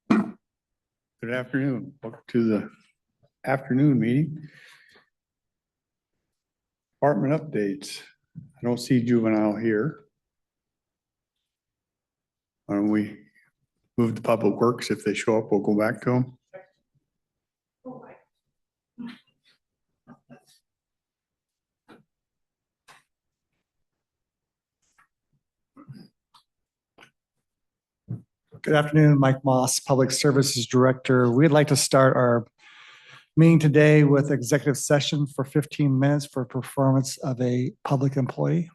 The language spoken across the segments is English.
Good afternoon. Welcome to the afternoon meeting. Department updates. I don't see juvenile here. Why don't we move to public works? If they show up, we'll go back to them. Good afternoon, Mike Moss, Public Services Director. We'd like to start our meeting today with executive session for 15 minutes for performance of a public employee.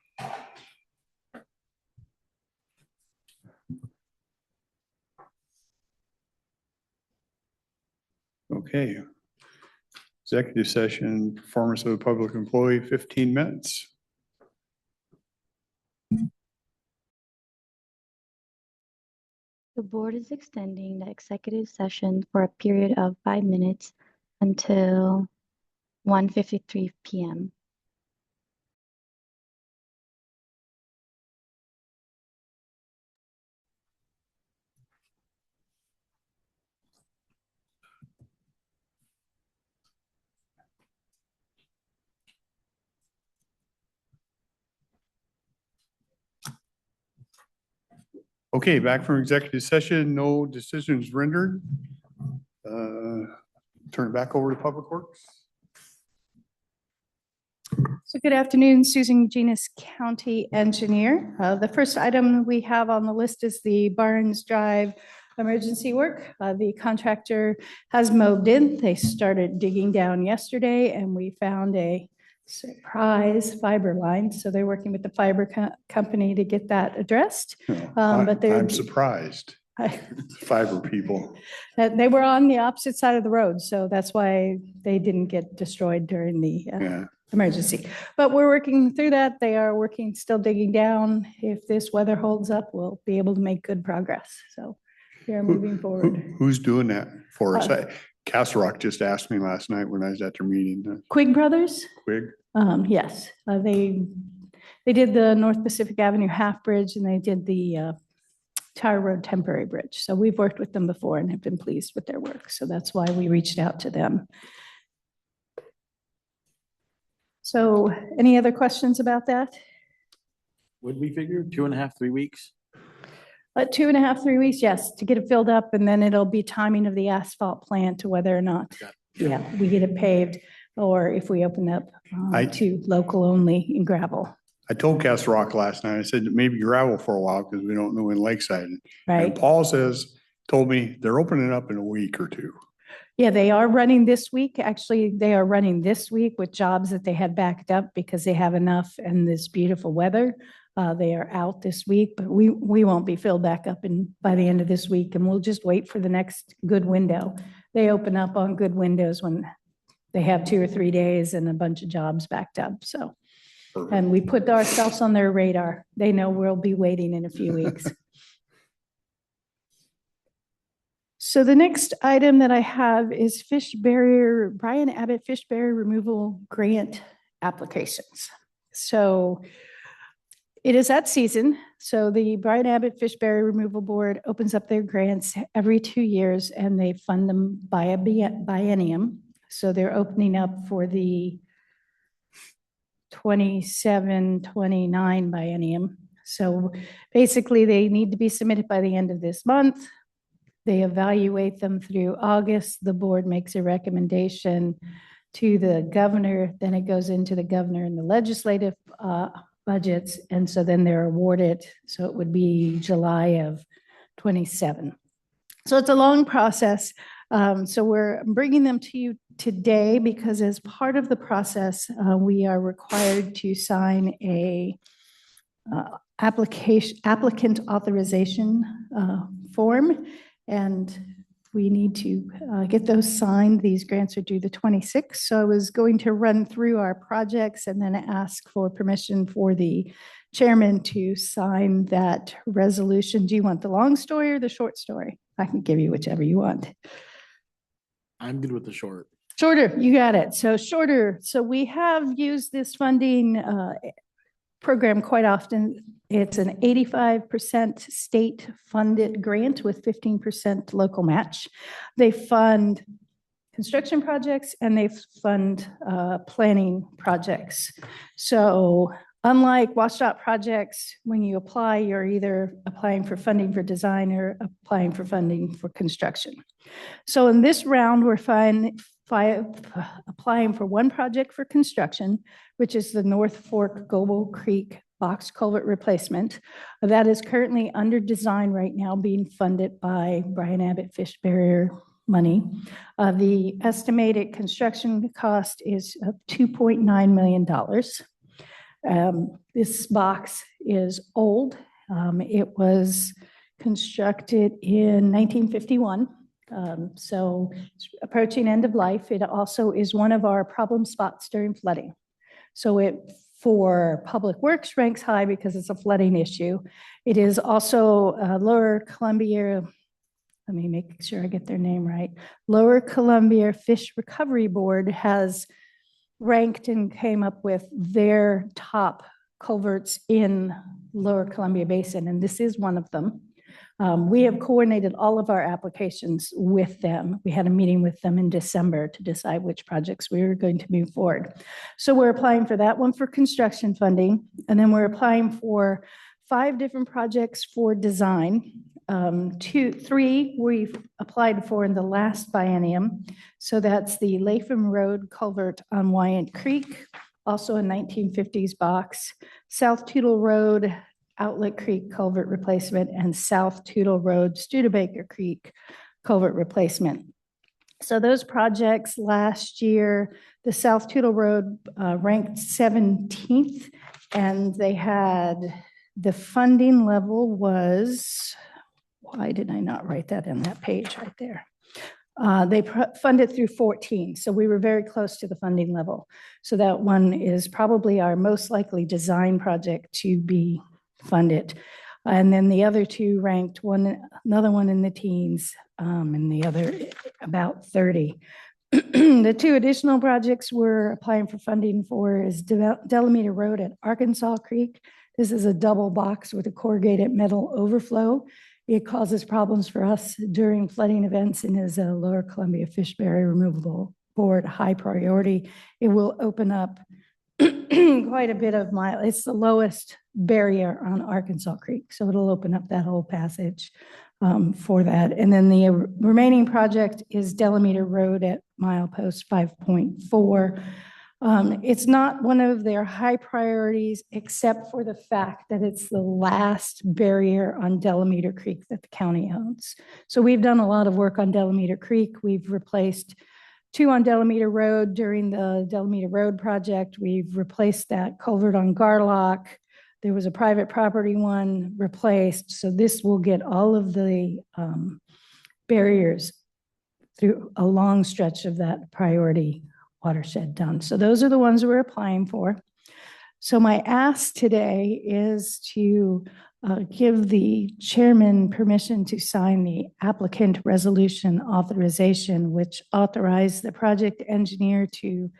Okay. Executive session, performance of a public employee, 15 minutes. The board is extending the executive session for a period of 5 minutes until 1:53 p.m. Okay, back from executive session, no decisions rendered. Turn it back over to Public Works. So good afternoon, Susan Genus, County Engineer. The first item we have on the list is the Barnes Drive emergency work. The contractor has moved in. They started digging down yesterday and we found a surprise fiber line. So they're working with the fiber company to get that addressed. But I'm surprised. Fiber people. They were on the opposite side of the road. So that's why they didn't get destroyed during the emergency. But we're working through that. They are working, still digging down. If this weather holds up, we'll be able to make good progress. So we are moving forward. Who's doing that for us? Castle Rock just asked me last night when I was at their meeting. Quigg Brothers? Quigg? Yes. They did the North Pacific Avenue half bridge and they did the Tower Road temporary bridge. So we've worked with them before and have been pleased with their work. So that's why we reached out to them. So any other questions about that? Would we figure 2.5, 3 weeks? 2.5, 3 weeks, yes, to get it filled up, and then it'll be timing of the asphalt plant to whether or not, we get it paved, or if we open up to local only in gravel. I told Castle Rock last night, I said maybe gravel for a while because we don't know in Lakeside. Right. And Paul told me they're opening up in a week or two. Yeah, they are running this week. Actually, they are running this week with jobs that they had backed up because they have enough and this beautiful weather. They are out this week, but we won't be filled back up by the end of this week, and we'll just wait for the next good window. They open up on good windows when they have 2 or 3 days and a bunch of jobs backed up. So. And we put ourselves on their radar. They know we'll be waiting in a few weeks. So the next item that I have is Brian Abbott fish barrier removal grant applications. So it is that season. So the Brian Abbott Fish Barrier Removal Board opens up their grants every 2 years and they fund them by a biennium. So they're opening up for the 27-29 biennium. So basically they need to be submitted by the end of this month. They evaluate them through August. The board makes a recommendation to the governor. Then it goes into the governor and the legislative budgets. And so then they're awarded. So it would be July of 27. So it's a long process. So we're bringing them to you today because as part of the process, we are required to sign a applicant authorization form, and we need to get those signed. These grants are due the 26th. So I was going to run through our projects and then ask for permission for the chairman to sign that resolution. Do you want the long story or the short story? I can give you whichever you want. I'm good with the short. Shorter, you got it. So shorter. So we have used this funding program quite often It's an 85% state-funded grant with 15% local match. They fund construction projects and they fund planning projects. So unlike WashDOT projects, when you apply, you're either applying for funding for design or applying for funding for construction. So in this round, we're applying for one project for construction, which is the North Fork Goble Creek box culvert replacement. That is currently under design right now, being funded by Brian Abbott Fish Barrier money. The estimated construction cost is $2.9 million. This box is old. It was constructed in 1951. So it's approaching end of life. It also is one of our problem spots during flooding. So it, for Public Works, ranks high because it's a flooding issue. It is also Lower Columbia, let me make sure I get their name right. Lower Columbia Fish Recovery Board has ranked and came up with their top culverts in Lower Columbia Basin, and this is one of them. We have coordinated all of our applications with them. We had a meeting with them in December to decide which projects we were going to move forward. So we're applying for that one for construction funding, and then we're applying for 5 different projects for design. 3 we've applied for in the last biennium. So that's the Latham Road culvert on Wyant Creek, also a 1950s box, South Toutle Road Outlet Creek culvert replacement, and South Toutle Road Studebaker Creek culvert replacement. So those projects last year, the South Toutle Road ranked 17th, and they had, the funding level was, why did I not write that in that page right there? They funded through 14, so we were very close to the funding level. So that one is probably our most likely design project to be funded. And then the other 2 ranked, another one in the teens, and the other about 30. The 2 additional projects we're applying for funding for is Delameter Road at Arkansas Creek. This is a double box with a corrugated metal overflow. It causes problems for us during flooding events and is a Lower Columbia Fish Barrier Removable Board high priority. It will open up quite a bit of it's the lowest barrier on Arkansas Creek. So it'll open up that whole passage for that. And then the remaining project is Delameter Road at milepost 5.4. It's not one of their high priorities, except for the fact that it's the last barrier on Delameter Creek that the county owns. So we've done a lot of work on Delameter Creek. We've replaced 2 on Delameter Road during the Delameter Road project. We've replaced that culvert on Garlock. There was a private property one replaced. So this will get all of the barriers through a long stretch of that priority watershed done. So those are the ones we're applying for. So my ask today is to give the chairman permission to sign the applicant resolution authorization, which authorized the project engineer to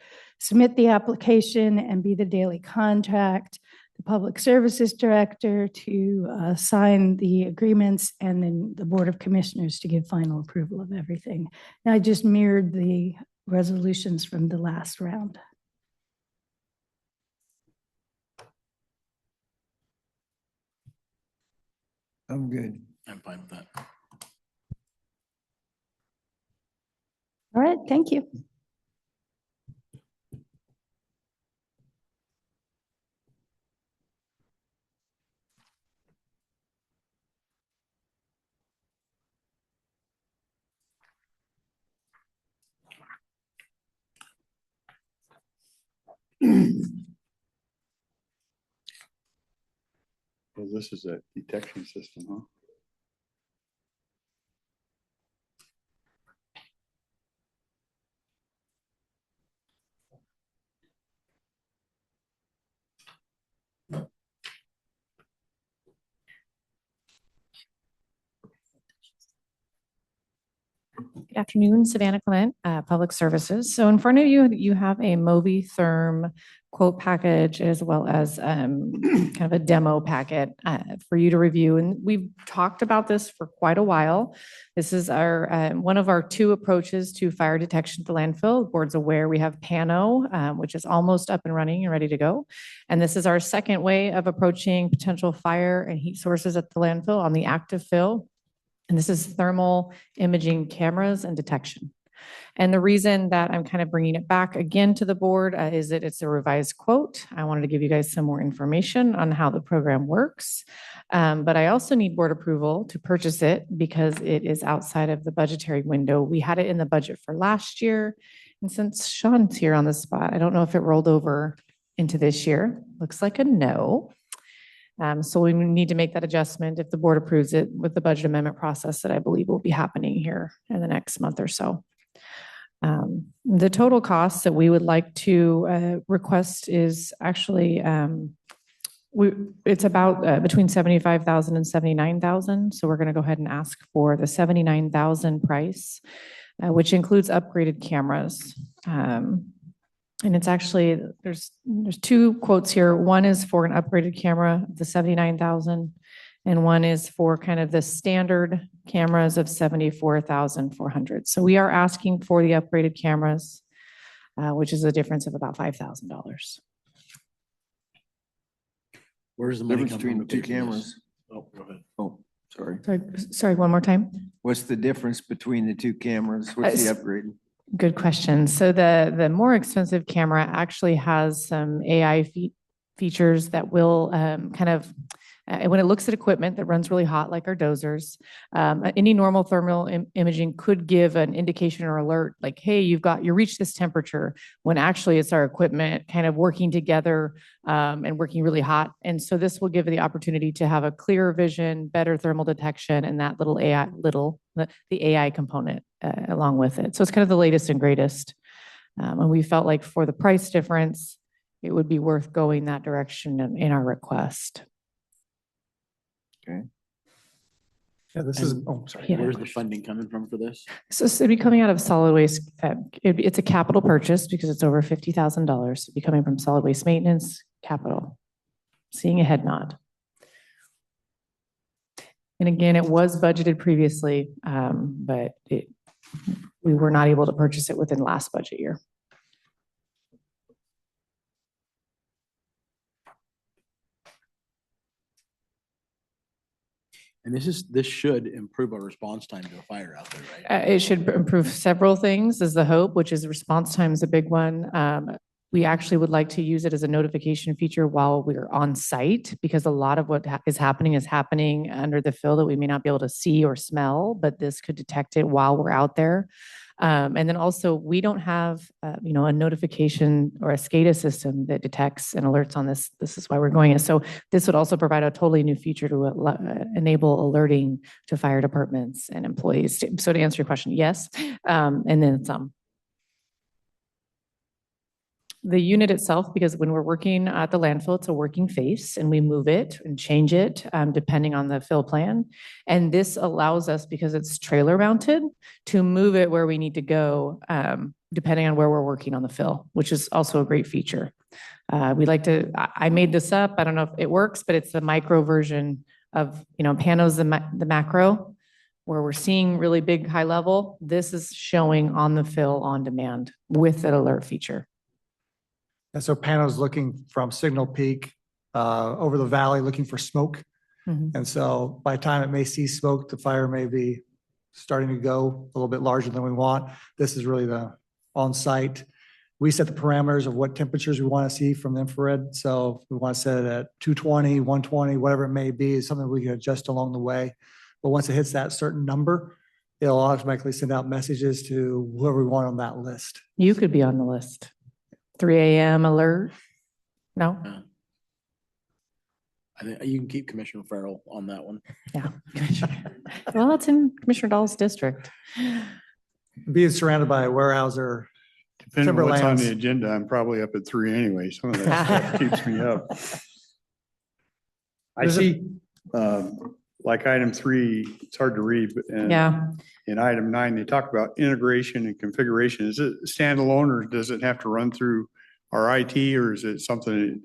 submit the application and be the daily contact, the public services director to sign the agreements, and then the Board of Commissioners to give final approval of everything. And I just mirrored the resolutions from the last round. I'm good. I'm fine with that. All right, thank you. Well, this is a detection system, huh? afternoon, Savannah Clement, Public Services. So in front of you, you have a Movitherm quote package as well as kind of a demo packet for you to review. And we've talked about this for quite a while. This is our one of our two approaches to fire detection at the landfill. The board's aware we have Pano, which is almost up and running and ready to go. And this is our second way of approaching potential fire and heat sources at the landfill on the active fill. And this is thermal imaging cameras and detection. And the reason that I'm kind of bringing it back again to the board is that it's a revised quote. I wanted to give you guys some more information on how the program works. But I also need board approval to purchase it because it is outside of the budgetary window. We had it in the budget for last year. And since Sean's here on the spot, I don't know if it rolled over into this year. Looks like a no. So we need to make that adjustment if the board approves it with the budget amendment process that I believe will be happening here in the next month or so. The total cost that we would like to request is actually it's about between 75,000 and 79,000. So we're going to go ahead and ask for the 79,000 price, which includes upgraded cameras. And it's actually there's two quotes here. One is for an upgraded camera, the 79,000. And one is for kind of the standard cameras of 74,400. So we are asking for the upgraded cameras, which is a difference of about $5,000. Where's the money Difference come between from the two to pay for this? cameras. Oh, go ahead. Oh, sorry. Sorry, one more time. What's the difference between the two cameras? What's the upgrade? Good question. So the more expensive camera actually has some AI features that will kind of when it looks at equipment that runs really hot, like our dozers, any normal thermal imaging could give an indication or alert like, hey, you reached this temperature, when actually it's our equipment kind of working together and working really hot. And so this will give the opportunity to have a clearer vision, better thermal detection, and that little AI, the AI component along with it. So it's kind of the latest and greatest. And we felt like for the price difference, it would be worth going that direction in our request. Okay. Yeah, this is, And sorry. Yeah. Where's the funding coming from for this? So it'd be coming out of solid waste. It's a capital purchase because it's over $50,000. It'd be coming from solid waste maintenance capital. Seeing a head nod. And again, it was budgeted previously, but we were not able to purchase it within last budget year. And this should improve our response time to a fire out there, right? It should improve several things is the hope, which is response time is a big one. We actually would like to use it as a notification feature while we're on site because a lot of what is happening under the fill that we may not be able to see or smell, but this could detect it while we're out there. And then also we don't have, a notification or a SCADA system that detects and alerts on this. This is why we're going it. So this would also provide a totally new feature to enable alerting to fire departments and employees. So to answer your question, yes, and then some. The unit itself, because when we're working at the landfill, it's a working face and we move it and change it depending on the fill plan. And this allows us, because it's trailer mounted, to move it where we need to go depending on where we're working on the fill, which is also a great feature. I made this up. I don't know if it works, but it's the micro version of, Pano's the macro, where we're seeing really big high level. This is showing on the fill on demand with that alert feature. And so Pano's looking from Signal Peak over the valley, looking for smoke. Mhm. And so by the time it may see smoke, the fire may be starting to go a little bit larger than we want. This is really the on-site. We set the parameters of what temperatures we want to see from the infrared. So we want to set it at 220, 120, whatever it may be, is something we can adjust along the way. But once it hits that certain number, it'll automatically send out messages to whoever we want on that list. You could be on the list. 3 a.m. alert? No? I think you can keep Commissioner Farrell on that one. Yeah. Well, it's in Commissioner Dahl's district. Being surrounded by a Warehouser, Depending on what's on Timberlands. the agenda, I'm probably up at 3 anyway. Some of that stuff keeps me up. I There's a- see like item 3, it's hard to read, but Yeah. in item 9, they talk about integration and configuration. Is it standalone or does it have to run through our IT, or is it something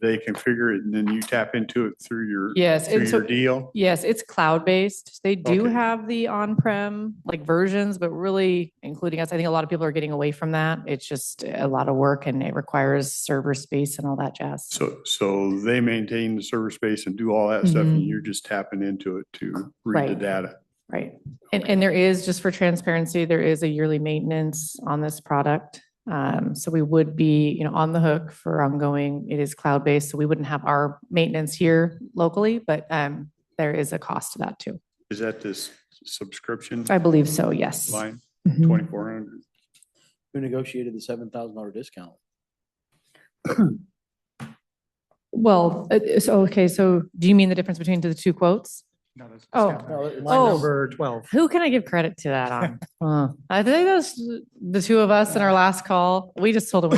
they configure it and then you tap into it through your, Yes, through it's your deal? yes, it's cloud-based. They do Okay. have the on-prem like versions, but really including us, I think a lot of people are getting away from that. It's just a lot of work and it requires server space and all that jazz. So they maintain the server space and do all that stuff and Mhm. you're just tapping into it to read the Right. data. Right. And there is, just for transparency, there is a yearly maintenance on this product. So we would be, on the hook for ongoing. It is cloud-based, so we wouldn't have our maintenance here locally, but there is a cost to that too. Is that this subscription I believe so, yes. line, Mhm. 2,400? Who negotiated the $7,000 discount? Well, so do you mean the difference between the two quotes? No, that's Oh. discount. No, it's- Line Oh. number 12. Who can I give credit to that on? I think that's the two of us in our last call. We just told them we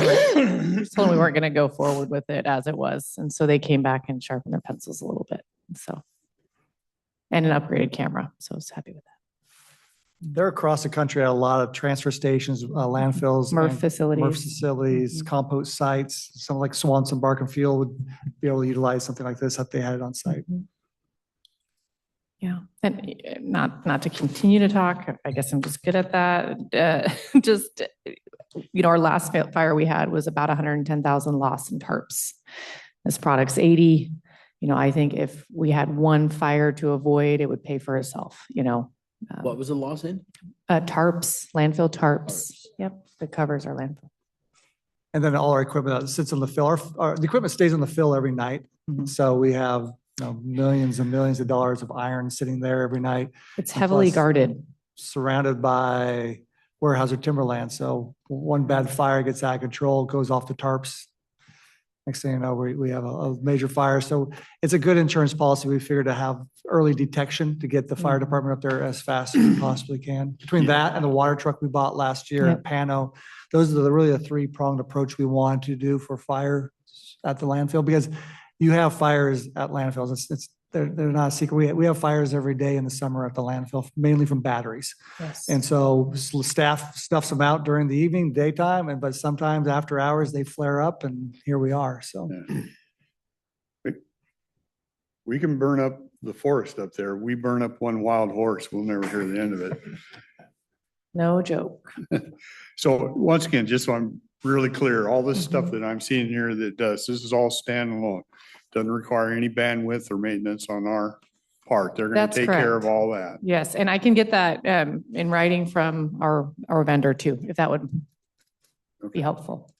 weren't going to go forward with it as it was. And so they came back and sharpened their pencils a little bit. So, and an upgraded camera. So I was happy with that. They're across the country at a lot of transfer stations, landfills. MRF and MRF facilities. facilities, compost sites. Some like Swanson Bark Field would be able to utilize something like this if they had it on site. Yeah, and not to continue to talk, I guess I'm just good at that. Just, our last fire we had was about 110,000 lost in tarps. This product's 80. I think if we had one fire to avoid, it would pay for itself, What was the loss in? Tarps, landfill tarps. Tarps. Yep, that covers our landfill. And then all our equipment that sits on the fill, the equipment stays on the fill every night. Mhm. So we have millions and millions of dollars of iron sitting there every night, It's heavily plus- guarded. surrounded by Weyerhaeuser timberland. So one bad fire gets out of control, goes off the tarps. Next thing you know, we have a major fire. So it's a good insurance policy. We figured to have early detection to get the fire Mhm. department up there as fast as we possibly can. Between that and the water truck we bought last year Yep. at Pano, those are really the three-pronged approach we wanted to do for fire at the landfill, because you have fires at landfills. They're not a secret. We have fires every day in the summer at the landfill, mainly from batteries. Yes. And so staff stuffs them out during the evening, daytime, but sometimes after hours, they flare up and here we are. So We can burn up the forest up there. We burn up one wild horse. We'll never hear the end of it. No joke. So once again, just so I'm really clear, all this stuff that I'm seeing here this is all standalone. Doesn't require any bandwidth or maintenance on our part. They're going That's to take care of correct. all that. Yes, and I can get that in writing from our vendor too, if that would be helpful.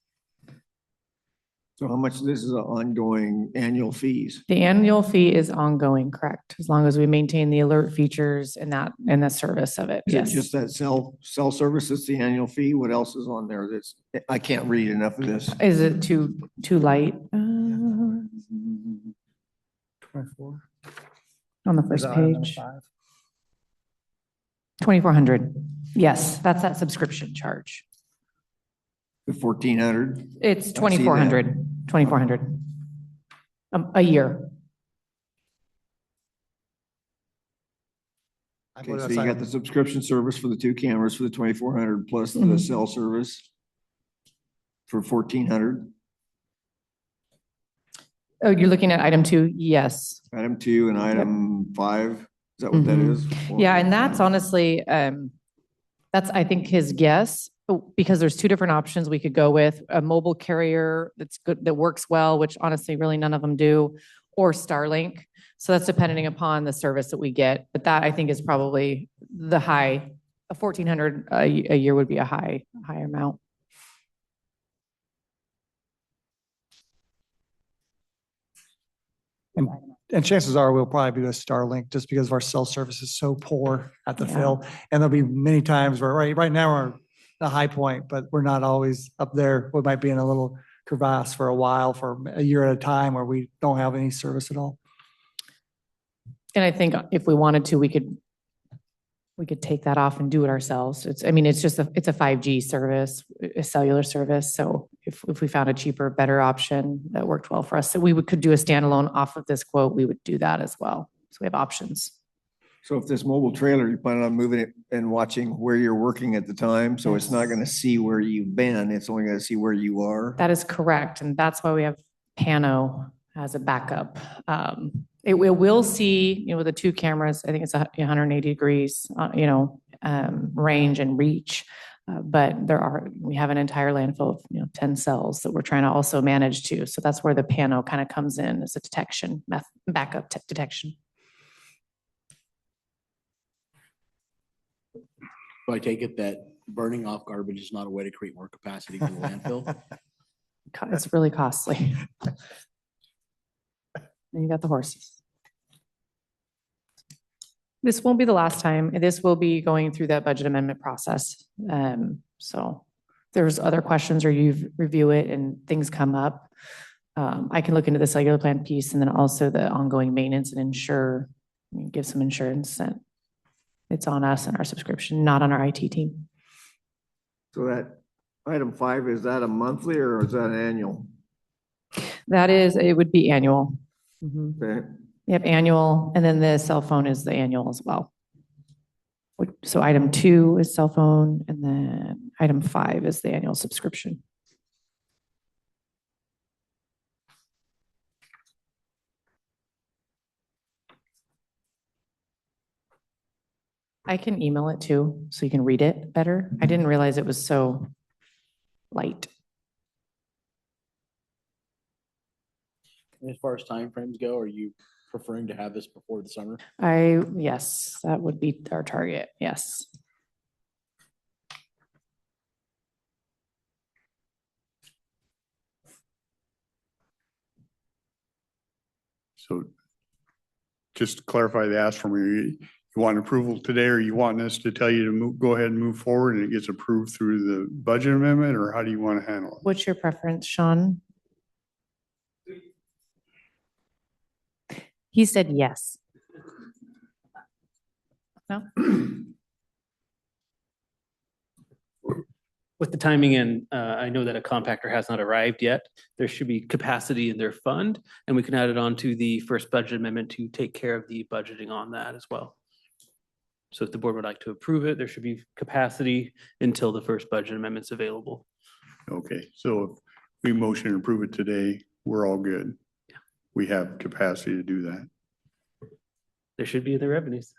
So how much this is an ongoing annual fees? The annual fee is ongoing, correct? As long as we maintain the alert features and the service of it. Is it Yes. just that cell service that's the annual fee? What else is on there that's, I can't read enough of this. Is it too light? 24. On the Is first that item number page, 5? 2,400. Yes, that's that subscription charge. The 1,400? It's that. 2,400, 2,400 a year. I Okay, believe so that's you got item- the subscription service for the 2 cameras for the 2,400 plus the Mhm. cell service for 1,400. Oh, you're looking at item 2? Yes. Item 2 and item 5, is that what that Mhm. is? Yeah, and that's honestly, that's, I think, his guess, because there's two different options we could go with. A mobile carrier that's good, that works well, which honestly, really none of them do, or Starlink. So that's depending upon the service that we get. But that, I think, is probably the high. A 1,400 a year would be a high amount. And chances are we'll probably do a Starlink just because our cell service is so poor at the Yeah. fill. And there'll be many times where right now we're the high point, but we're not always up there. We might be in a little crevasse for a while, for a year at a time where we don't have any service at all. And I think if we wanted to, we could take that off and do it ourselves. It's just it's a 5G service, a cellular service. So if we found a cheaper, better option that worked well for us, so could do a standalone off of this quote, we would do that as well. So we have options. So if this mobile trailer, you plan on moving it and watching where you're working at the time, so it's not Yes. gonna see where you've been, it's only gonna see where you are? That is correct. And that's why we have Pano as a backup. It will see, with the two cameras, I think it's 180 degrees, range and reach. But we have an entire landfill of, 10 cells that we're trying to also manage too. So that's where the Pano kind of comes in as a detection, backup detection. So I take it that burning off garbage is not a way to create more capacity for the landfill? It's really costly. And you got the horses. This won't be the last time. This will be going through that budget amendment process. So if there's other questions or you review it and things come up, I can look into the cellular plan piece and then also the ongoing maintenance and give some insurance. And it's on us and our subscription, not on our IT team. So that item 5, is that a monthly or is that an annual? It would be annual. Mhm. Okay. Yep, annual, and then the cell phone is the annual as well. So item 2 is cell phone, and then item 5 is the annual subscription. I can email it too, so you can read it better. I didn't realize it was so light. As far as timeframes go, are you preferring to have this before the summer? Yes, that would be our target, yes. So just to clarify the ask for me, you want approval today, or you want us to tell you to go ahead and move forward and it gets approved through the budget amendment, or how do you want to handle it? What's your preference, Sean? He said yes. No? With the timing in, I know that a compactor has not arrived yet. There should be capacity in their fund, and we can add it on to the first budget amendment to take care of the budgeting on that as well. So if the board would like to approve it, there should be capacity until the first budget amendment's available. Okay, so if we motion and approve it today, we're all good. We have capacity to do that. There should be in the revenues.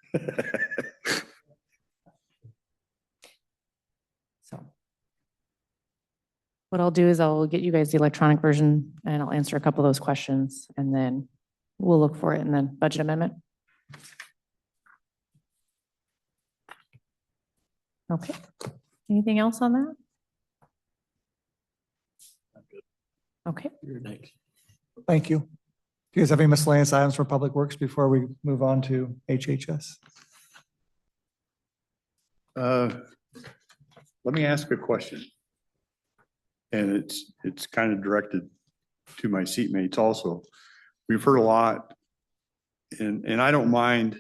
So what I'll do is I'll get you guys the electronic version and I'll answer a couple of those questions and then we'll look for it in the budget amendment. Okay. Anything else on that? Okay. You're next. Thank you. Do you guys have any miscellaneous items for Public Works before we move on to HHS? Let me ask a question. And it's kind of directed to my seatmates also. We've heard a lot, and I don't mind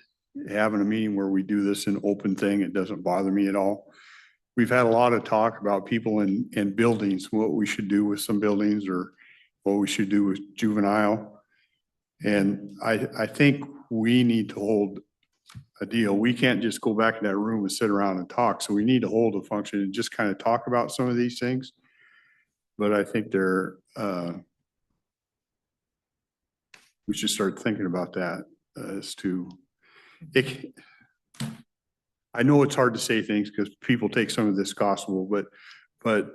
having a meeting where we do this an open thing. It doesn't bother me at all. We've had a lot of talk about people in buildings, what we should do with some buildings or what we should do with juvenile. And I think we need to hold a deal. We can't just go back in that room and sit around and talk. So we need to hold a function and just kind of talk about some of these things. But I think we should start thinking about that as to it. I know it's hard to say things because people take some of this gospel, but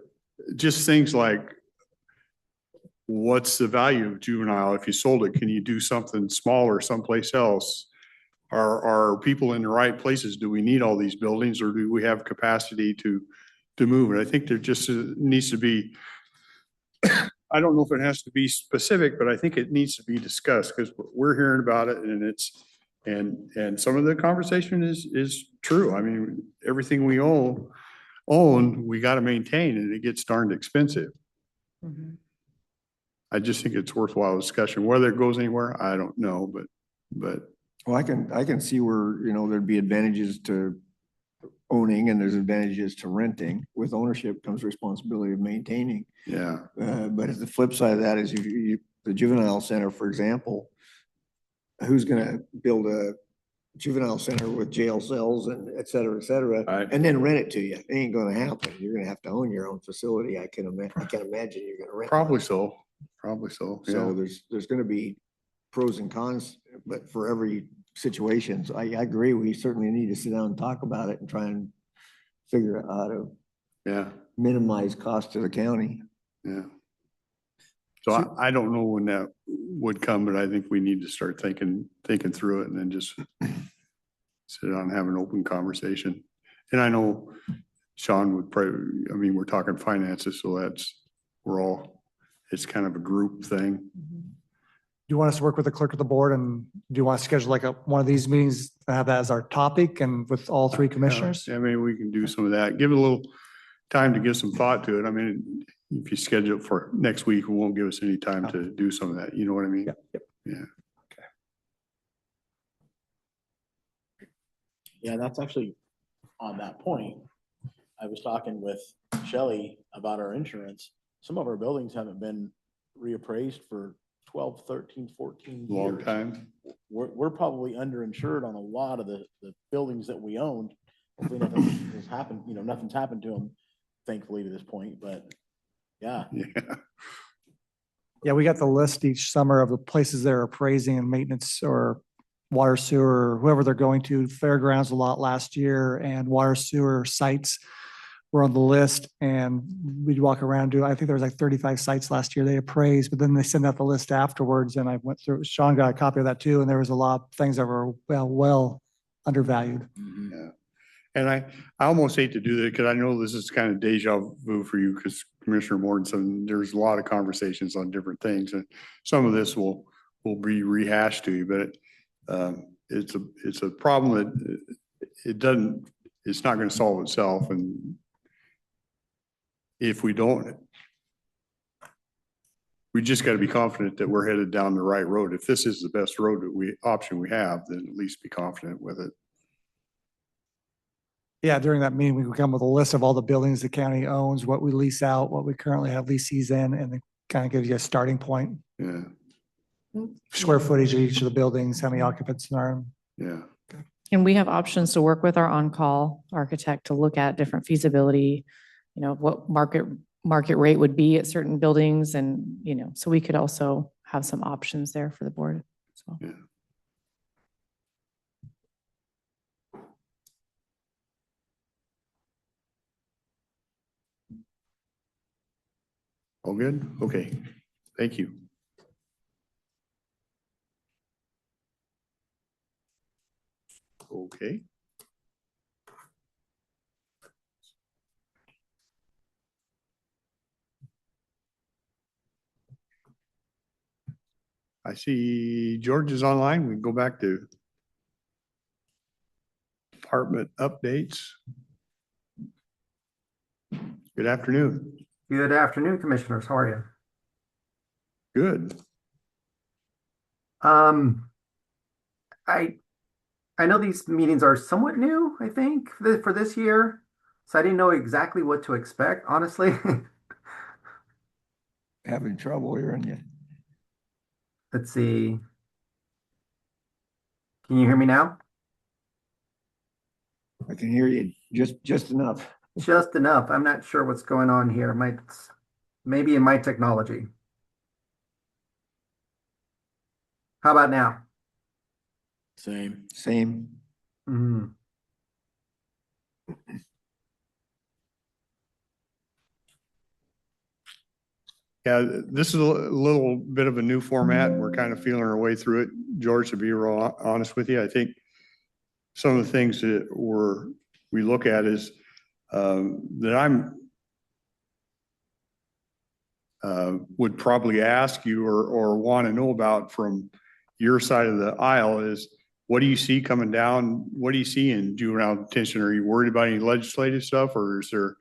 just things like, what's the value of juvenile? If you sold it, can you do something smaller someplace else? Are people in the right places? Do we need all these buildings, or do we have capacity to move it? I think there just needs to be, I don't know if it has to be specific, but I think it needs to be discussed because we're hearing about it and some of the conversation is true. I mean, everything we own, we got to maintain, and it gets darned expensive. Mhm. I just think it's worthwhile discussion. Whether it goes anywhere, I don't know, but Well, I can see where, there'd be advantages to owning and there's advantages to renting. With ownership comes responsibility of maintaining. yeah. But the flip side of that is the juvenile center, for example, who's gonna build a juvenile center with jail cells and et cetera, Right. and then rent it to you? It ain't gonna happen. You're gonna have to own your own facility. I can't imagine you're gonna rent. Probably one. so, probably so, So yeah. there's gonna be pros and cons, but for every situation, so I agree, we certainly need to sit down and talk about it and try and figure out how to Yeah, minimize cost to the county. yeah. So I don't know when that would come, but I think we need to start thinking through it and then just sit down and have an open conversation. And I know Sean would probably, I mean, we're talking finances, so it's kind of a group thing. Do you want us to work with the clerk of the board and do you want to schedule like one of these meetings, to have that as our topic and with all three commissioners? I mean, we can do some of that. Give it a little time to give some thought to it. I mean, if you schedule it for next week, it won't give us any time to do some of that. You know what I mean? Yep. Yeah. Yeah, that's actually on that point. I was talking with Shelley about our insurance. Some of our buildings haven't been reappraised for 12, 13, 14 Long years. time. We're probably underinsured on a lot of the buildings that we owned. Hopefully nothing has happened, nothing's happened to them, thankfully to this point, but yeah. Yeah. Yeah, we got the list each summer of the places they're appraising and maintenance or water sewer, or whoever they're going to. Fairgrounds a lot last year and water sewer sites were on the list, and we'd walk around I think there was like 35 sites last year they appraised, but then they send out the list afterwards, and I went through, Sean got a copy of that too, and there was a lot of things that were well undervalued. Yeah. And I almost hate to do that because I know this is kind of deja vu for you because Commissioner Mortensen, there's a lot of conversations on different things and some of this will be rehashed to you, but it's a problem that it's not going to solve itself. And if we don't, we just got to be confident that we're headed down the right road. If this is the best road option we have, then at least be confident with it. Yeah, during that meeting, we would come with a list of all the buildings the county owns, what we lease out, what we currently have leases in, and it kind of gives you a starting point. Yeah, Square footage of each of the buildings, how many occupants are. yeah. And we have options to work with our on-call architect to look at different feasibility, what market rate would be at certain buildings and, so we could also have some options there for the board as well. Yeah. All good? Okay. Thank you. Okay. I see George is online. We can go back to department updates. Good afternoon. Good afternoon, Commissioners. How are you? Good. I know these meetings are somewhat new, I think, for this year. So I didn't know exactly what to expect, honestly. Having trouble hearing you. Let's see. Can you hear me now? I can hear you just enough. Just enough. I'm not sure what's going on here. Maybe in my technology. How about now? Same. Same. Mhm. Yeah, this is a little bit of a new format. We're kind of feeling our way through it. George, to be real honest with you, I think some of the things that we look at is that I'm would probably ask you or want to know about from your side of the aisle is what do you see coming down? What do you see in juvenile detention? Are you worried about any legislative stuff or is there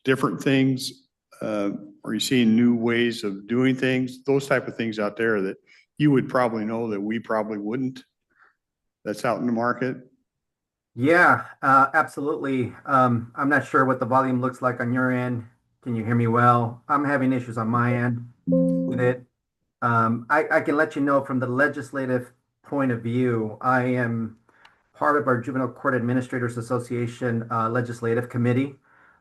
different things? Are you seeing new ways of doing things? Those type of things out there that you would probably know that we probably wouldn't. That's out in the market. Yeah, absolutely. I'm not sure what the volume looks like on your end. Can you hear me well? I'm having issues on my end with it. I can let you know from the legislative point of view, I am part of our Juvenile Court Administrators Association Legislative Committee.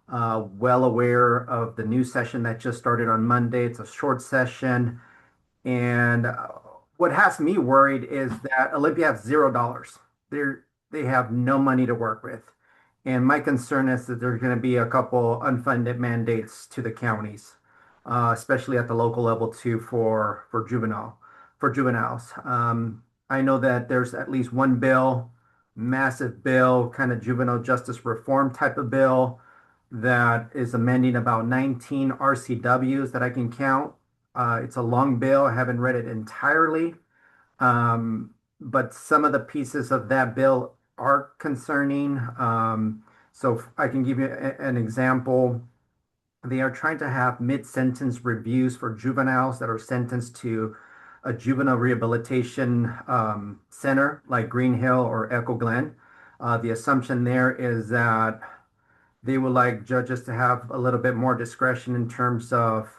Well aware of the new session that just started on Monday. It's a short session. And what has me worried is that Olympia has $0. They have no money to work with. And my concern is that there's going to be a couple unfunded mandates to the counties, especially at the local level too for juveniles. I know that there's at least one bill, massive bill, kind of juvenile justice reform type of bill that is amending about 19 RCWs that I can count. It's a long bill. I haven't read it entirely. But some of the pieces of that bill are concerning. So I can give you an example. They are trying to have mid-sentence reviews for juveniles that are sentenced to a juvenile rehabilitation center like Green Hill or Echo Glen. The assumption there is that they would like judges to have a little bit more discretion in terms of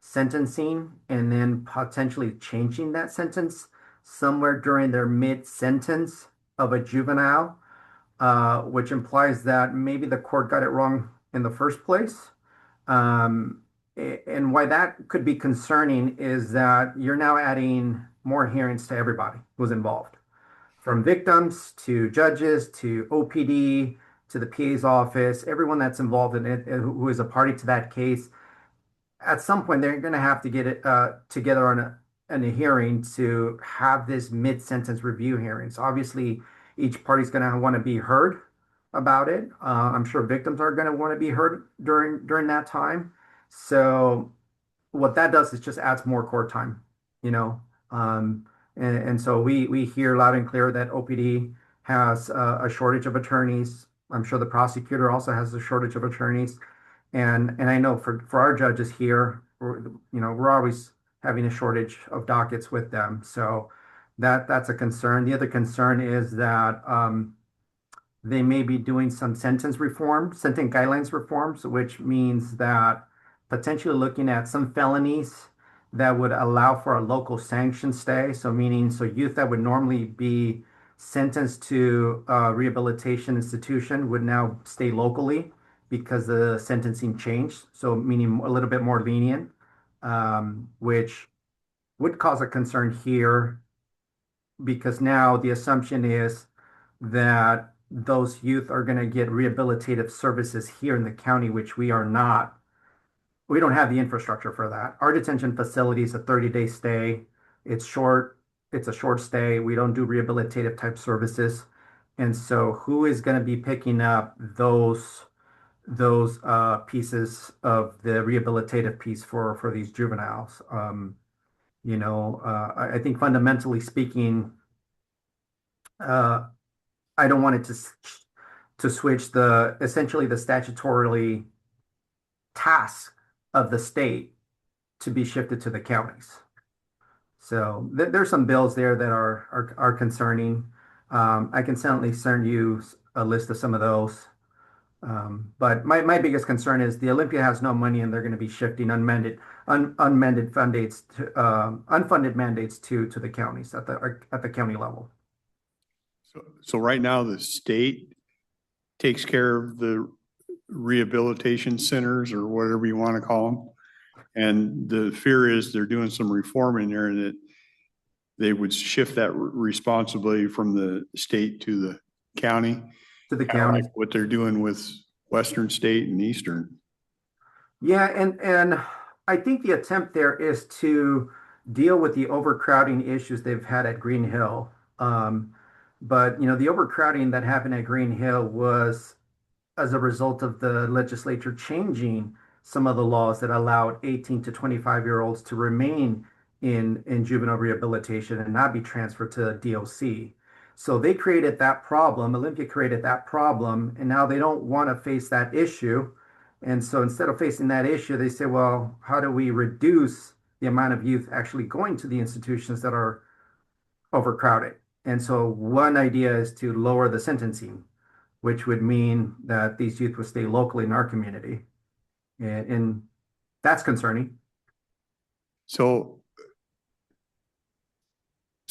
sentencing and then potentially changing that sentence somewhere during their mid-sentence of a juvenile, which implies that maybe the court got it wrong in the first place. And why that could be concerning is that you're now adding more hearings to everybody who's involved, from victims to judges to OPD to the PA's office, everyone that's involved in it who is a party to that case. At some point, they're going to have to get it together on a hearing to have this mid-sentence review hearing. So obviously, each party's going to want to be heard about it. I'm sure victims are going to want to be heard during that time. So what that does is just adds more court time, you know. And so we hear loud and clear that OPD has a shortage of attorneys. I'm sure the prosecutor also has a shortage of attorneys. And I know for our judges here, we're always having a shortage of dockets with them. So that's a concern. The other concern is that they may be doing some sentence guidelines reforms, which means that potentially looking at some felonies that would allow for a local sanction stay. So youth that would normally be sentenced to a rehabilitation institution would now stay locally because the sentencing changed. So meaning a little bit more lenient, which would cause a concern here because now the assumption is that those youth are going to get rehabilitative services here in the county, which we are not. We don't have the infrastructure for that. Our detention facility is a 30-day stay. It's short. It's a short stay. We don't do rehabilitative type services. And so who is going to be picking up those pieces of the rehabilitative piece for these juveniles? I think fundamentally speaking, I don't want it to switch essentially the statutorily task of the state to be shifted to the counties. So there's some bills there that are concerning. I can certainly send you a list of some of those. But my biggest concern is the Olympia has no money and they're going to be shifting unfunded mandates to the counties at the county level. So right now the state takes care of the rehabilitation centers or whatever you want to call them. And the fear is they're doing some reform in there and that they would shift that responsibility from the state to the county. To the Kind of county. like what they're doing with Western State and Eastern. Yeah, and I think the attempt there is to deal with the overcrowding issues they've had at Green Hill. But the overcrowding that happened at Green Hill was as a result of the legislature changing some of the laws that allowed 18 to 25-year-olds to remain in juvenile rehabilitation and not be transferred to DOC. So they created that problem. Olympia created that problem, and now they don't want to face that issue. And so instead of facing that issue, they say, well, how do we reduce the amount of youth actually going to the institutions that are overcrowded? And so one idea is to lower the sentencing, which would mean that these youth would stay locally in our community. And that's concerning. So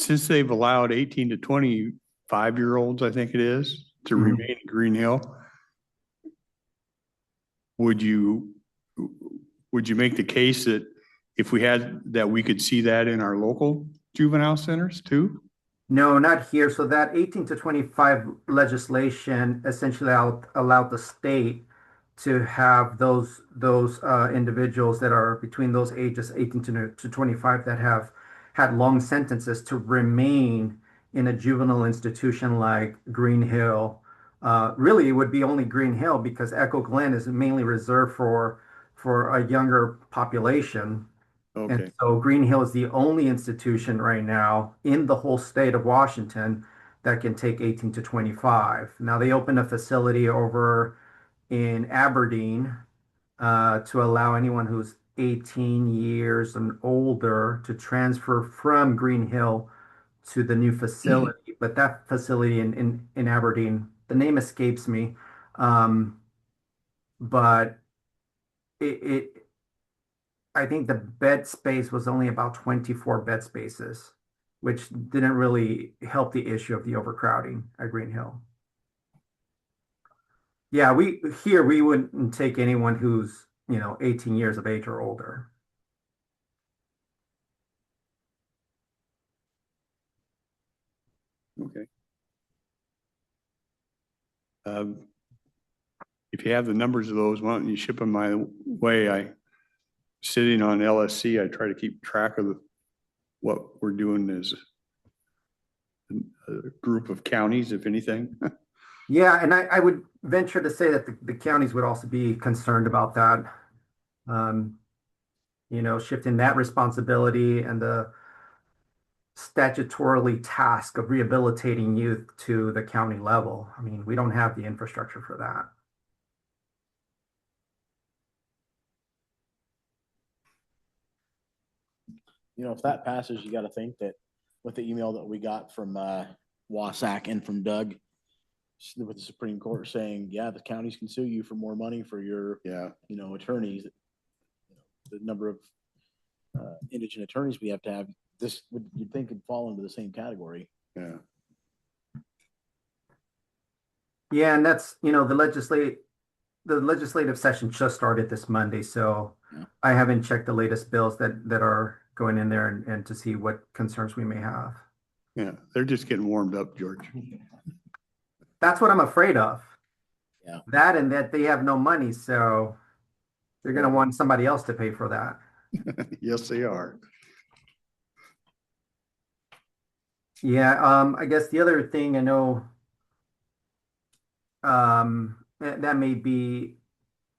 since they've allowed 18 to 25-year-olds, I think it is, to Mhm. remain in Green Hill, would you make the case that if we had, that we could see that in our local juvenile centers too? No, not here. So that 18 to 25 legislation essentially allowed the state to have those individuals that are between those ages 18 to 25 that have had long sentences to remain in a juvenile institution like Green Hill. Really, it would be only Green Hill because Echo Glen is mainly reserved for a younger population. And Okay, so Green Hill is the only institution right now in the whole state of Washington that can take 18 to 25. Now they opened a facility over in Aberdeen to allow anyone who's 18 years and older to transfer from Green Hill to the new facility. But that facility in Aberdeen, the name escapes me. But it I think the bed space was only about 24 bed spaces, which didn't really help the issue of the overcrowding at Green Hill. Yeah, we wouldn't take anyone who's, 18 years of age or older. okay. If you have the numbers of those, why don't you ship them my way? Sitting on LSC, I try to keep track of what we're doing as a group of counties, if anything. Yeah, and I would venture to say that the counties would also be concerned about that. Shifting that responsibility and the statutorily task of rehabilitating youth to the county level. I mean, we don't have the infrastructure for that. If that passes, you got to think that with the email that we got from Wasack and from Doug with the Supreme Court saying, yeah, the counties can sue you for more money for your, Yeah, attorneys. The number of indigent attorneys we have to have, this would, you'd think would fall into the same category. yeah. Yeah, and that's, the legislative session just started this Monday, so Yeah. I haven't checked the latest bills that are going in there and to see what concerns we may have. Yeah, they're just getting warmed up, George. That's what I'm afraid of. Yeah. That and that they have no money, so they're going to want somebody else to pay for that. Yes, they are. Yeah, I guess the other thing I know that may be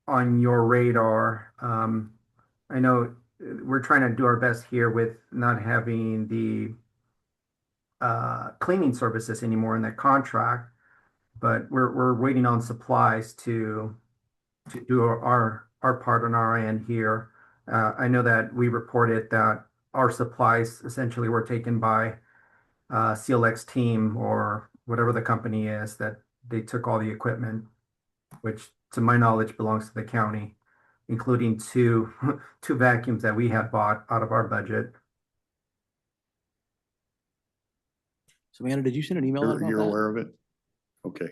on your radar. I know we're trying to do our best here with not having the cleaning services anymore in that contract, but we're waiting on supplies to do our part on our end here. I know that we reported that our supplies essentially were taken by CLX team or whatever the company is, that they took all the equipment, which to my knowledge belongs to the county, including two vacuums that we had bought out of our budget. So Amanda, did you send an email out about You're that? aware of it? Okay.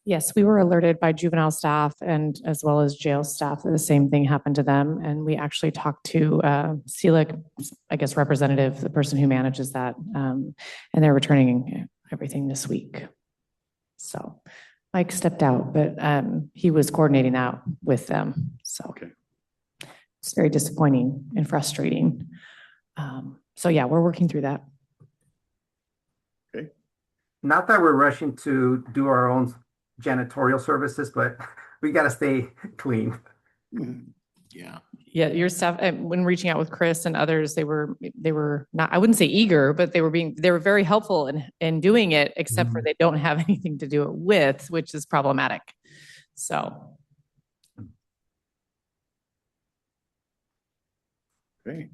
Yes, we were alerted by juvenile staff and as well as jail staff that the same thing happened to them. And we actually talked to CELIC, I guess, representative, the person who manages that, and they're returning everything this week. So Mike stepped out, but he was coordinating that with them. So Okay. it's very disappointing and frustrating. So yeah, we're working through that. Not that we're rushing to do our own janitorial services, but we got to stay clean. Yeah. Yeah, your staff, when reaching out with Chris and others, they were not, I wouldn't say eager, but they were very helpful in doing it, except for they don't have anything to do it with, which is problematic. So. Okay.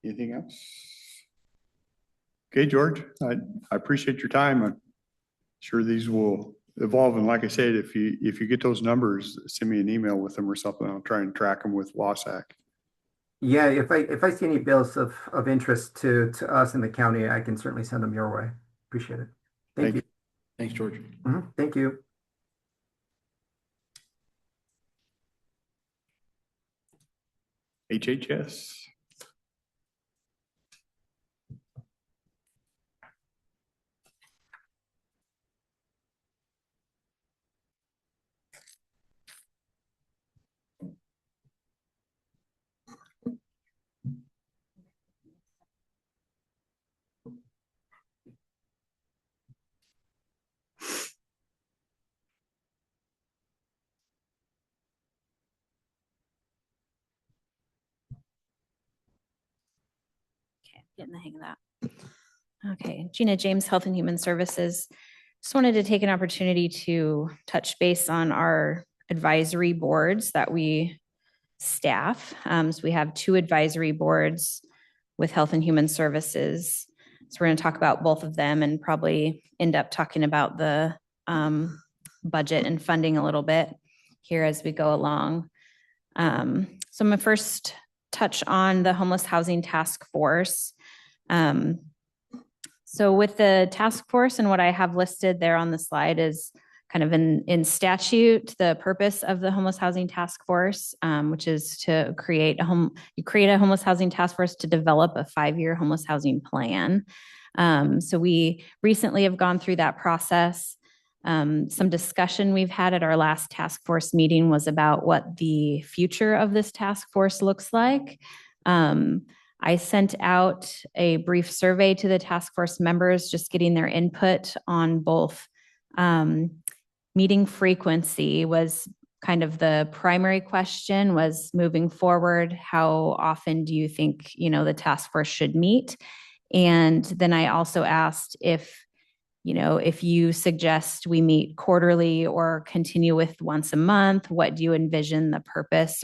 Anything else? Okay, George, I appreciate your time. I'm sure these will evolving. Like I said, if you get those numbers, send me an email with them or something. I'll try and track them with Wasac. Yeah, if I see any bills of interest to us in the county, I can certainly send them your way. Appreciate it. Thank you. Thanks, George. Thank you. HHS. Okay, getting the hang of that. Okay, Gina James, Health and Human Services. Just wanted to take an opportunity to touch base on our advisory boards that we staff. So we have 2 advisory boards with Health and Human Services. So we're going to talk about both of them and probably end up talking about the budget and funding a little bit here as we go along. So I'm going to first touch on the Homeless Housing Task Force. So with the task force and what I have listed there on the slide is kind of in statute, the purpose of the Homeless Housing Task Force, which is to create a homeless housing task force to develop a 5-year homeless housing plan. So we recently have gone through that process. Some discussion we've had at our last task force meeting was about what the future of this task force looks like. I sent out a brief survey to the task force members, just getting their input on both meeting frequency was kind of the primary question, was moving forward, how often do you think, the task force should meet? And then I also asked if you suggest we meet quarterly or continue with once a month, what do you envision the purpose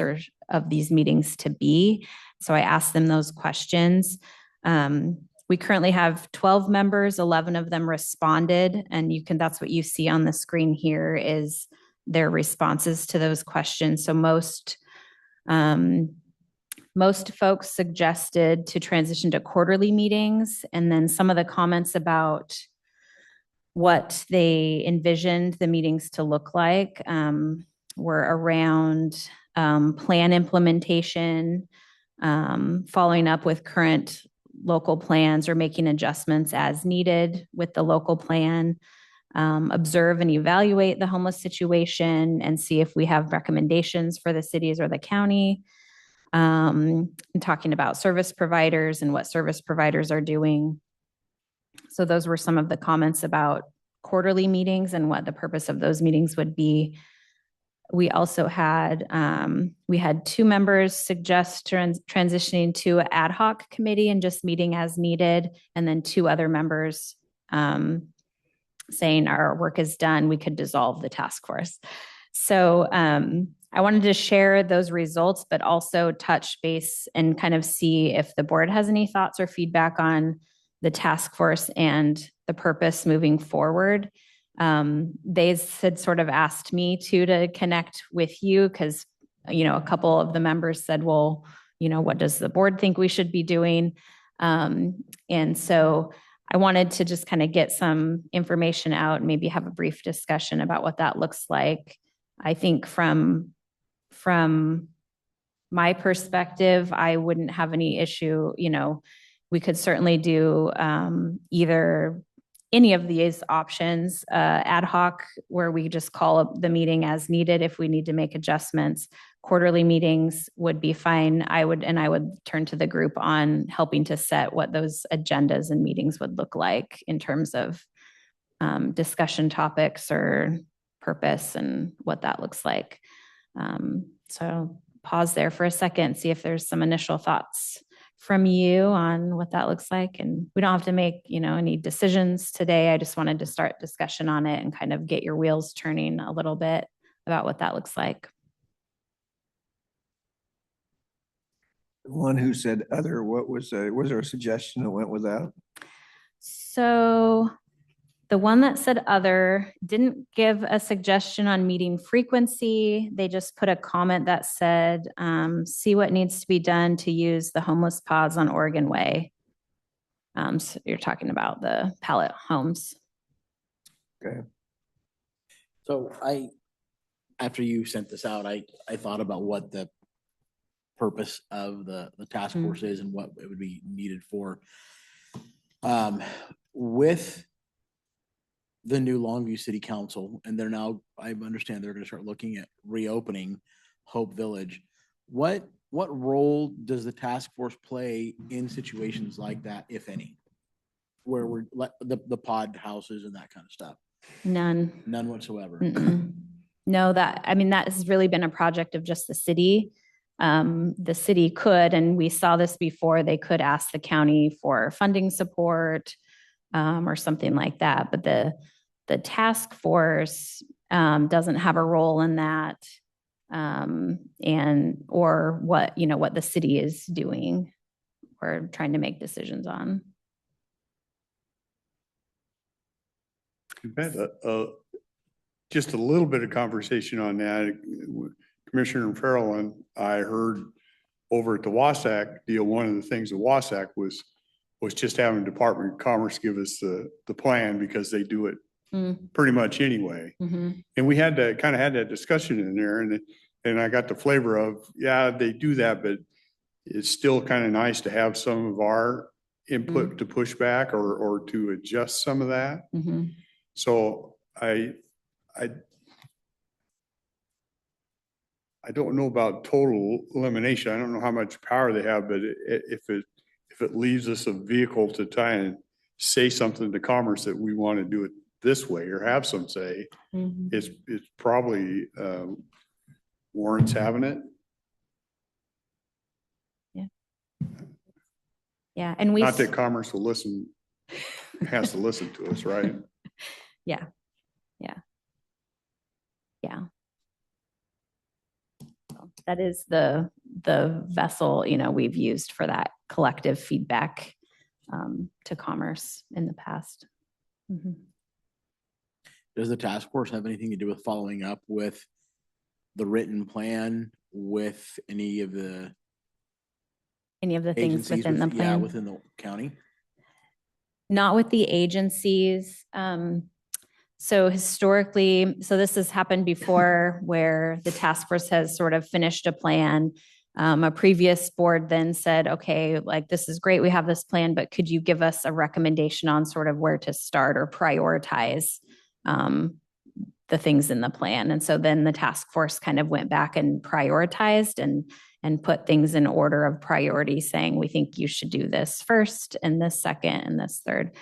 of these meetings to be? So I asked them those questions. We currently have 12 members, 11 of them responded, and that's what you see on the screen here is their responses to those questions. So most folks suggested to transition to quarterly meetings, and then some of the comments about what they envisioned the meetings to look like were around plan implementation, following up with current local plans or making adjustments as needed with the local plan, observe and evaluate the homeless situation and see if we have recommendations for the cities or the county, and talking about service providers and what service providers are doing. So those were some of the comments about quarterly meetings and what the purpose of those meetings would be. We also had, 2 members suggest transitioning to an ad hoc committee and just meeting as needed. And then 2 other members saying our work is done, we could dissolve the task force. So I wanted to share those results, but also touch base and kind of see if the board has any thoughts or feedback on the task force and the purpose moving forward. They had sort of asked me to connect with you because, a couple of the members said, well, what does the board think we should be doing? And so I wanted to just kind of get some information out and maybe have a brief discussion about what that looks like. I think from my perspective, I wouldn't have any issue, we could certainly do either any of these options, ad hoc, where we just call up the meeting as needed if we need to make adjustments. Quarterly meetings would be fine. I would turn to the group on helping to set what those agendas and meetings would look like in terms of discussion topics or purpose and what that looks like. So pause there for a second, see if there's some initial thoughts from you on what that looks like. And we don't have to make, any decisions today. I just wanted to start discussion on it and kind of get your wheels turning a little bit about what that looks like. The one who said other, was there a suggestion that went with that? So The one that said other didn't give a suggestion on meeting frequency. They just put a comment that said, see what needs to be done to use the homeless pods on Oregon Way. So you're talking about the pallet homes. So after you sent this out, I thought about what the purpose of the task force is and what it would be needed for. With the new Longview City Council, and they're now, I understand they're gonna start looking at reopening Hope Village. What role does the task force play in situations like that, if any? Where we're the pod houses and that kind of stuff? None. None whatsoever. No, that has really been a project of just the city. The city could, and we saw this before, they could ask the county for funding support or something like that. But the task force doesn't have a role in that, or what the city is doing or trying to make decisions on. We've had just a little bit of conversation on that. Commissioner Farrell and I heard over at the Wasatch deal, one of the things at Wasatch was just having Department of Commerce give us the plan, because they do it pretty much anyway. And we had to kind of had that discussion in there, and I got the flavor of, yeah, they do that, but it's still kind of nice to have some of our input to push back or to adjust some of that. So I don't know about total elimination. I don't know how much power they have, but if it leaves us a vehicle to try and say something to Commerce that we want to do it this way or have some say, it's probably warrants having it. Yeah, and we Not that Commerce will listen, has to listen to us, right? Yeah. That is the vessel, we've used for that collective feedback to Commerce in the past. Does the task force have anything to do with following up with the written plan with any of the Things agencies within the plan? Yeah, within the county? Not with the agencies. So historically, this has happened before where the task force has sort of finished a plan. A previous board then said, okay, like, this is great, we have this plan, but could you give us a recommendation on sort of where to start or prioritize the things in the plan? And so then the task force kind of went back and prioritized and put things in order of priority, saying, we think you should do this first and this second and this third.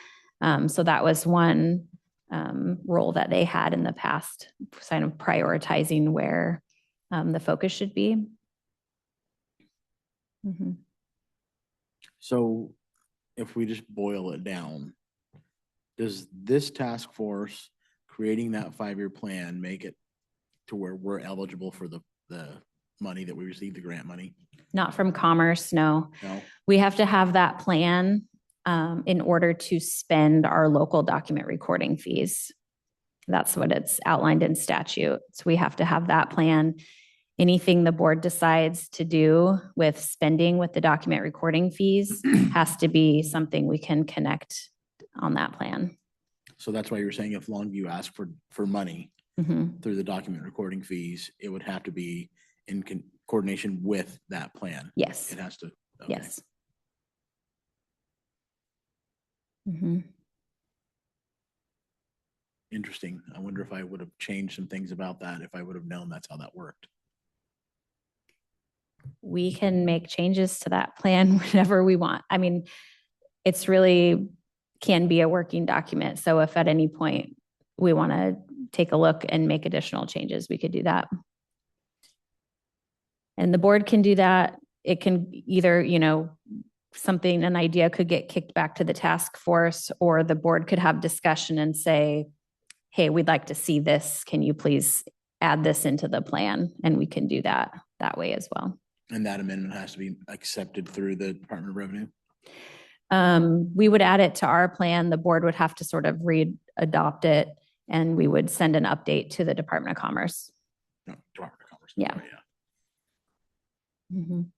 So that was one role that they had in the past, kind of prioritizing where the focus should be. So if we just boil it down, does this task force creating that 5-year plan make it to where we're eligible for the money that we receive, the grant money? Not from Commerce, no. No? We have to have that plan in order to spend our local document recording fees. That's what it's outlined in statute. So we have to have that plan. Anything the board decides to do with spending with the document recording fees has to be something we can connect on that plan. So that's why you're saying if Longview asked for money through the document recording fees, it would have to be in coordination with that plan. Yes. It has to. Okay. Yes. Interesting. I wonder if I would have changed some things about that if I would have known that's how that worked. We can make changes to that plan whenever we want. I mean, it's really can be a working document. So if at any point we want to take a look and make additional changes, we could do that. And the board can do that. It can either, an idea could get kicked back to the task force, or the board could have discussion and say, hey, we'd like to see this. Can you please add this into the plan? And we can do that way as well. And that amendment has to be accepted through the Department of Revenue? We would add it to our plan. The board would have to sort of adopt it, and we would send an update to the Department of Commerce. No, Department of Commerce. Yeah. Mhm.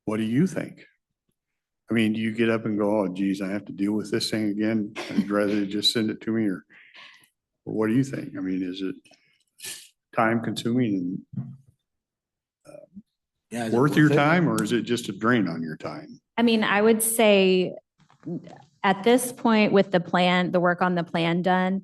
What do you think? I mean, do you get up and go, oh geez, I have to deal with this thing again? I'd rather just send it to me, or what do you think? I mean, is it time consuming Yeah. and worth your time, or is it just a drain on your time? I mean, I would say at this point with the plan, the work on the plan done,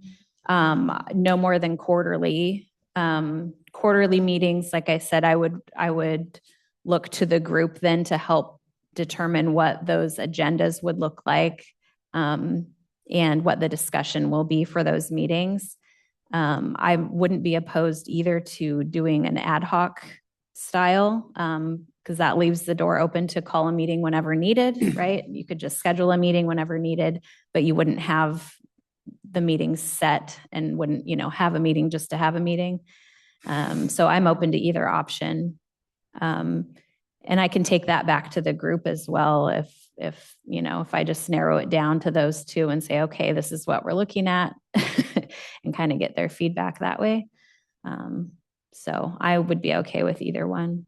no more than quarterly. Quarterly meetings, like I said, I would look to the group then to help determine what those agendas would look like, and what the discussion will be for those meetings. I wouldn't be opposed either to doing an ad hoc style, because that leaves the door open to call a meeting whenever needed, right? You could just schedule a meeting whenever needed, but you wouldn't have the meeting set and wouldn't, have a meeting just to have a meeting. So I'm open to either option. And I can take that back to the group as well. If I just narrow it down to those two and say, okay, this is what we're looking at and kind of get their feedback that way. So I would be okay with either one.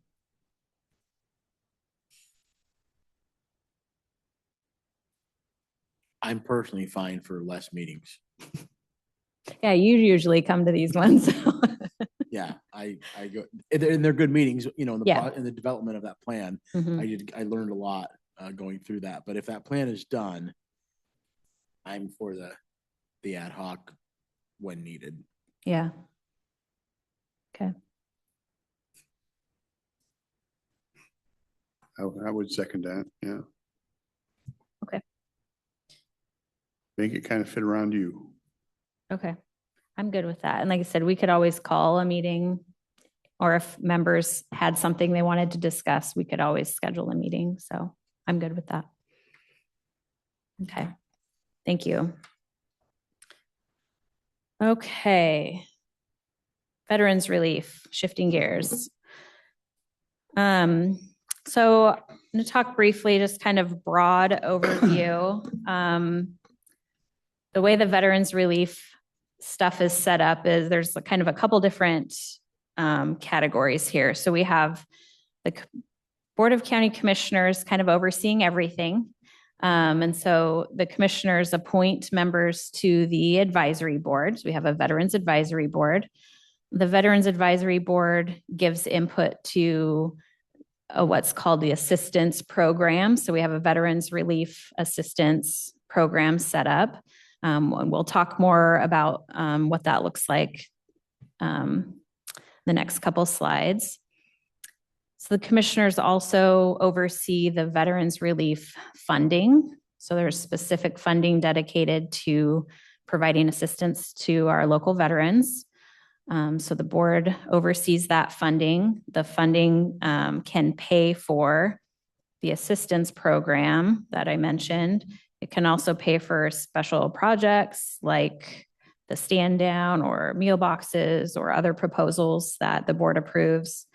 I'm personally fine for less meetings. Yeah, you usually come to these ones. Yeah, I go, and they're good meetings, in Yeah. in the development of that plan. Mhm. I learned a lot going through that, but if that plan is done, I'm for the ad hoc when needed. Yeah. Okay. I would second that, yeah. Okay. Make it kind of fit around you. Okay. I'm good with that. And like I said, we could always call a meeting, or if members had something they wanted to discuss, we could always schedule a meeting. So I'm good with that. Okay. Thank you. Okay. Veterans relief, shifting gears. So I'm going to talk briefly, just kind of broad overview. The way the veterans relief stuff is set up is there's kind of a couple different categories here. So we have the Board of County Commissioners kind of overseeing everything. And so the commissioners appoint members to the advisory board. So we have a Veterans Advisory Board. The Veterans Advisory Board gives input to what's called the assistance program. So we have a Veterans Relief Assistance program set up. And we'll talk more about what that looks like the next couple slides. So the commissioners also oversee the veterans relief funding. So there's specific funding dedicated to providing assistance to our local veterans. So the board oversees that funding. The funding can pay for the assistance program that I mentioned. It can also pay for special projects like the stand down or meal boxes or other proposals that the board approves.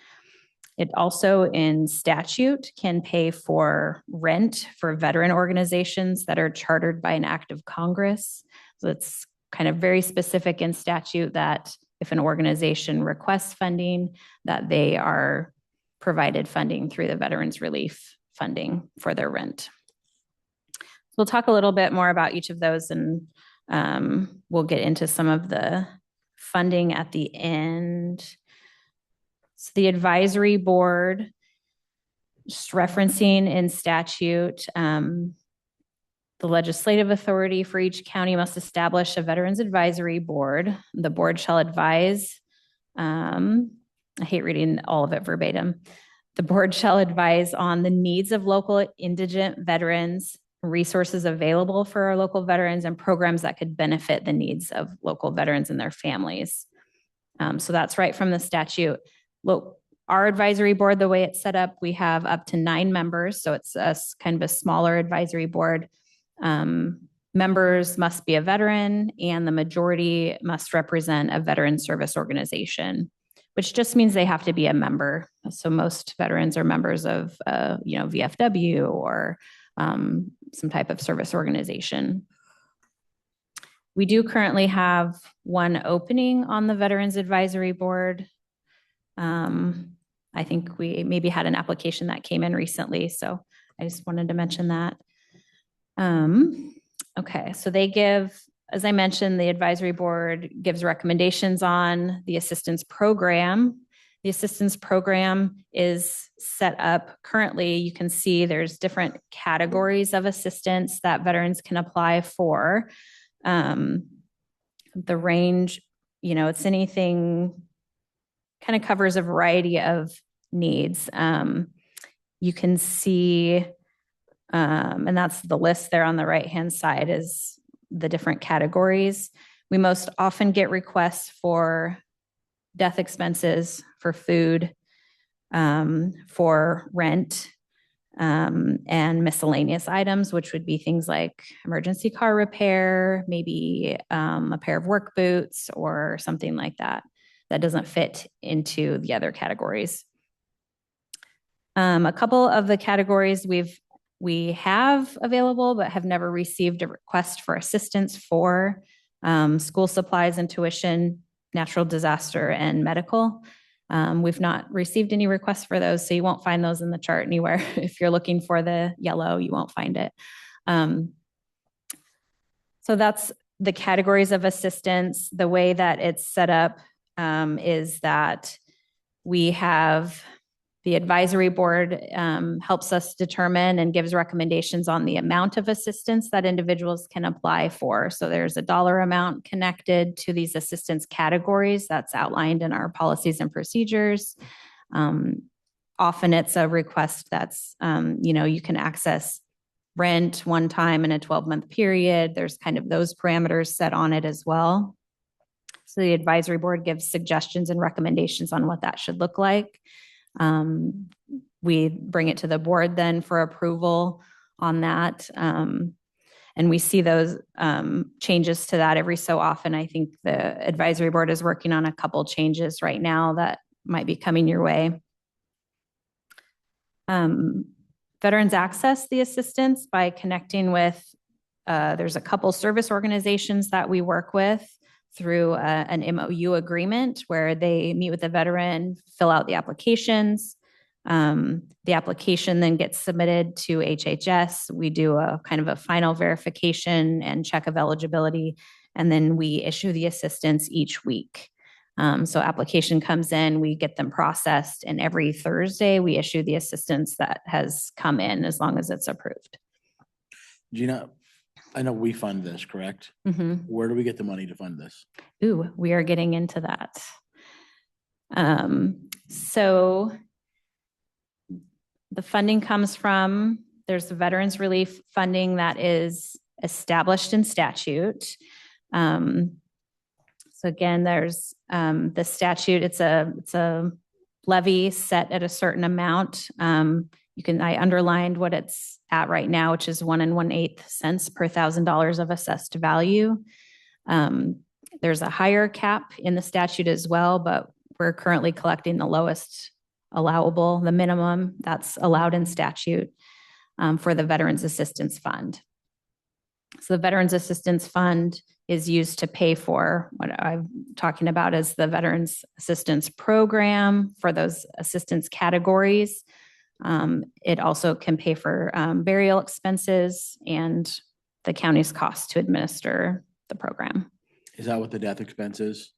It also in statute can pay for rent for veteran organizations that are chartered by an act of Congress. So it's kind of very specific in statute that if an organization requests funding, that they are provided funding through the veterans relief funding for their rent. We'll talk a little bit more about each of those, and we'll get into some of the funding at the end. So the advisory board, just referencing in statute, the legislative authority for each county must establish a veterans advisory board. The board shall advise, I hate reading all of it verbatim. The board shall advise on the needs of local indigent veterans, resources available for our local veterans, and programs that could benefit the needs of local veterans and their families. So that's right from the statute. Look, our advisory board, the way it's set up, we have up to 9 members. So it's kind of a smaller advisory board. Members must be a veteran, and the majority must represent a veteran service organization. which just means they have to be a member. So most veterans are members of, VFW or some type of service organization. We do currently have one opening on the Veterans Advisory Board. I think we maybe had an application that came in recently, so I just wanted to mention that. Okay, so they give, as I mentioned, the advisory board gives recommendations on the assistance program. The assistance program is set up currently. You can see there's different categories of assistance that veterans can apply for. The range, it's anything, kind of covers a variety of needs. You can see, and that's the list there on the right-hand side is the different categories. We most often get requests for death expenses, for food, for rent, and miscellaneous items, which would be things like emergency car repair, maybe a pair of work boots or something like that that doesn't fit into the other categories. A couple of the categories we have available but have never received a request for assistance for: school supplies and tuition, natural disaster, and medical. We've not received any requests for those, so you won't find those in the chart anywhere. If you're looking for the yellow, you won't find it. So that's the categories of assistance. The way that it's set up is that we have the advisory board helps us determine and gives recommendations on the amount of assistance that individuals can apply for. So there's a dollar amount connected to these assistance categories that's outlined in our policies and procedures. Often it's a request that's, you can access rent one time in a 12-month period. There's kind of those parameters set on it as well. So the advisory board gives suggestions and recommendations on what that should look like. We bring it to the board then for approval on that. And we see those changes to that every so often. I think the advisory board is working on a couple changes right now that might be coming your way. Veterans access the assistance by connecting with, there's a couple service organizations that we work with through an MOU agreement where they meet with the veteran, fill out the applications. The application then gets submitted to HHS. We do a kind of a final verification and check of eligibility, and then we issue the assistance each week. So application comes in, we get them processed, and every Thursday we issue the assistance that has come in as long as it's approved. Gina, I know we fund this, correct? Mm-hmm. Where do we get the money to fund this? Ooh, we are getting into that. So the funding comes from, there's the Veterans Relief funding that is established in statute. So again, there's the statute, it's a levy set at a certain amount. I underlined what it's at right now, which is 1 1/8 cents per $1,000 of assessed value. There's a higher cap in the statute as well, but we're currently collecting the lowest allowable, the minimum that's allowed in statute for the Veterans Assistance Fund. So the Veterans Assistance Fund is used to pay for what I'm talking about as the Veterans Assistance Program for those assistance categories. It also can pay for burial expenses and the county's cost to administer the program. Is that what the death expenses?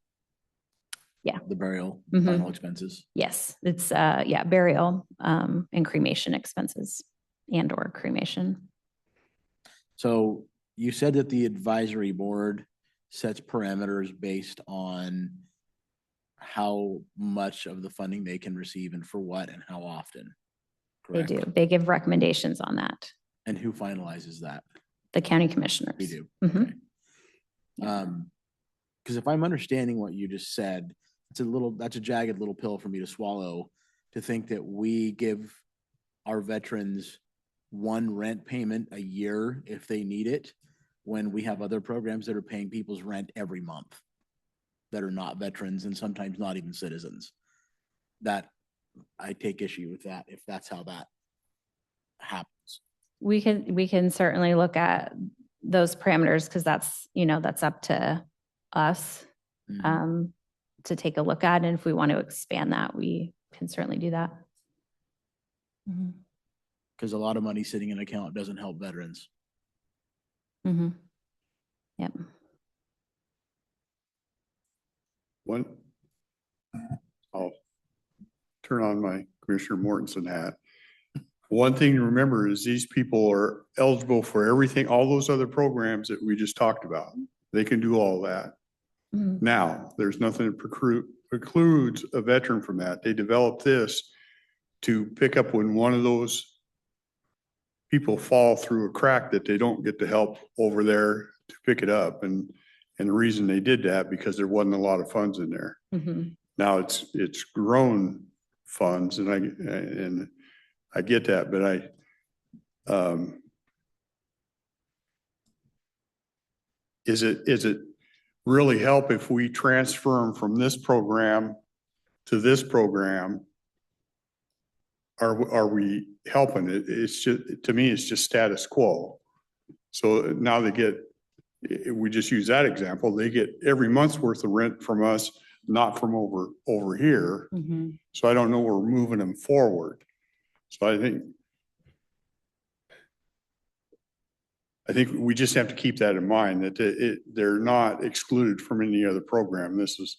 Yeah. The burial, Mhm. final expenses? Yes, it's burial and cremation expenses and/or cremation. So you said that the advisory board sets parameters based on how much of the funding they can receive and for what and how often. They Correct? do. They give recommendations on that. And who finalizes that? The county commissioners. We do. Mhm. Okay. Because if I'm understanding what you just said, that's a jagged little pill for me to swallow, to think that we give our veterans one rent payment a year if they need it, when we have other programs that are paying people's rent every month that are not veterans and sometimes not even citizens. that I take issue with that, if that's how that happens. We can certainly look at those parameters because that's, that's up to us to take a look at. And if we want to expand that, we can certainly do that. Mhm. Because a lot of money sitting in an account doesn't help veterans. Mhm. Yep. One, I'll turn on my Commissioner Mortensen hat. One thing to remember is these people are eligible for everything, all those other programs that we just talked about. They can do all that. Mhm. Now, there's nothing that precludes a veteran from that. They developed this to pick up when one of those people fall through a crack that they don't get the help over there to pick it up. And the reason they did that, because there wasn't a lot of funds in there. Mhm. Now it's grown funds and I get that, but is it really help if we transfer them from this program to this program? Are we helping it? It's just, to me, it's just status quo. So now they get, if we just use that example, they get every month's worth of rent from us, not from over here. Mhm. So I don't know we're moving them forward. So I think we just have to keep that in mind, that they're not excluded from any other program. This is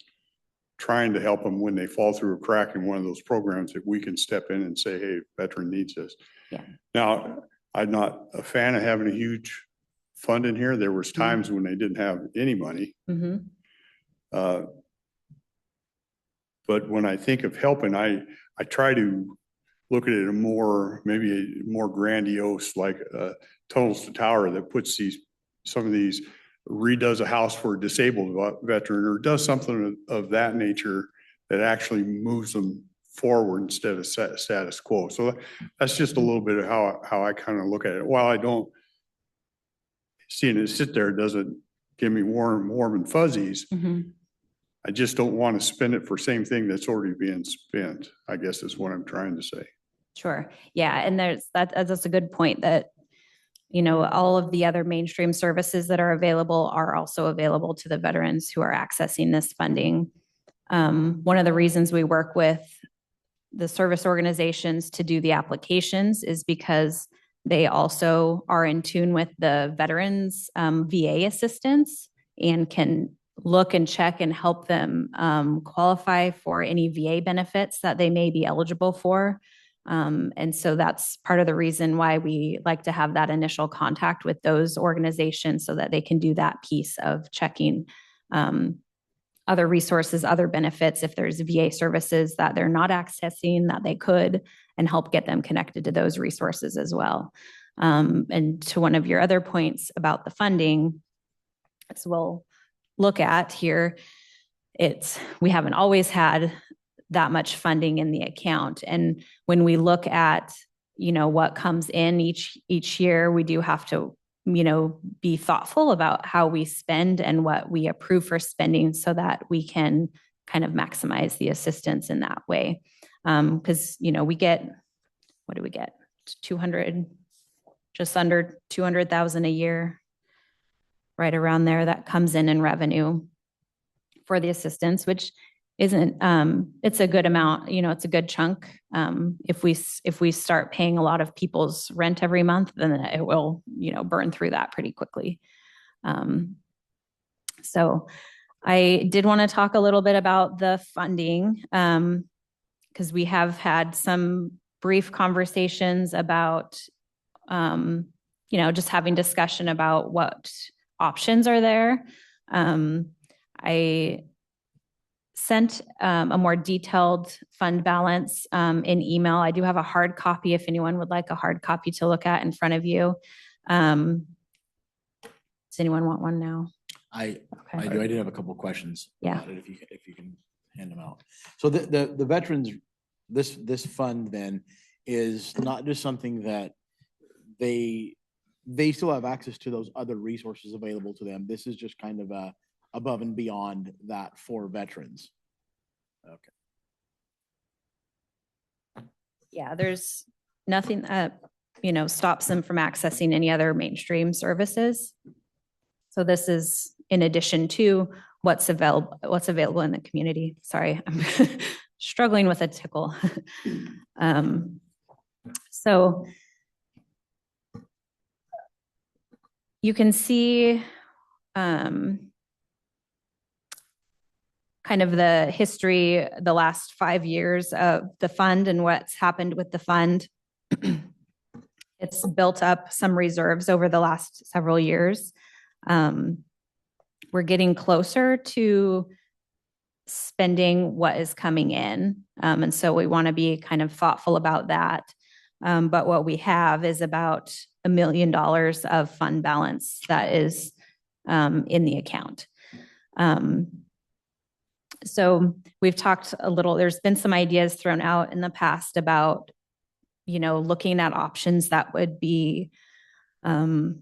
trying to help them when they fall through a crack in one of those programs that we can step in and say, hey, veteran needs this. Yeah. Now, I'm not a fan of having a huge fund in here. There was times when they didn't have any money. Mhm. But when I think of helping, I try to look at it maybe a more grandiose, like Tunnels to Tower, that puts some of these, redoes a house for a disabled veteran or does something of that nature that actually moves them forward instead of status quo. So that's just a little bit of how I kind of look at it. While I don't, seeing it sit there doesn't give me warm and fuzzies. Mhm. I just don't want to spend it for same thing that's already being spent, I guess is what I'm trying to say. Sure. Yeah. And that's a good point that, all of the other mainstream services that are available are also available to the veterans who are accessing this funding. One of the reasons we work with the service organizations to do the applications is because they also are in tune with the veterans VA assistance and can look and check and help them qualify for any VA benefits that they may be eligible for. And so that's part of the reason why we like to have that initial contact with those organizations so that they can do that piece of checking other resources, other benefits, if there's VA services that they're not accessing that they could, and help get them connected to those resources as well. And to one of your other points about the funding, as we'll look at here, we haven't always had that much funding in the account. And when we look at, what comes in each year, we do have to, be thoughtful about how we spend and what we approve for spending so that we can kind of maximize the assistance in that way. Because, we get, what do we get? 200, just under 200,000 a year, right around there, that comes in revenue for the assistance, which isn't, it's a good amount, it's a good chunk. If we start paying a lot of people's rent every month, then it will, burn through that pretty quickly. So I did want to talk a little bit about the funding, because we have had some brief conversations about, just having discussion about what options are there. I sent a more detailed fund balance in email. I do have a hard copy if anyone would like a hard copy to look at in front of you. Does anyone want one now? I Okay. do. I did have a couple of questions Yeah. about it, if you can hand them out. So the veterans, this fund then is not just something that they still have access to those other resources available to them. This is just kind of above and beyond that for veterans. Okay. Yeah, there's nothing that, stops them from accessing any other mainstream services. So this is in addition to what's available in the community. Sorry, I'm struggling with a tickle. So you can see kind of the history, the last 5 years of the fund and what's happened with the fund. It's built up some reserves over the last several years. We're getting closer to spending what is coming in. And so we want to be kind of thoughtful about that. But what we have is about $1 million of fund balance that is in the account. So we've talked a little, there's been some ideas thrown out in the past about, looking at options that would be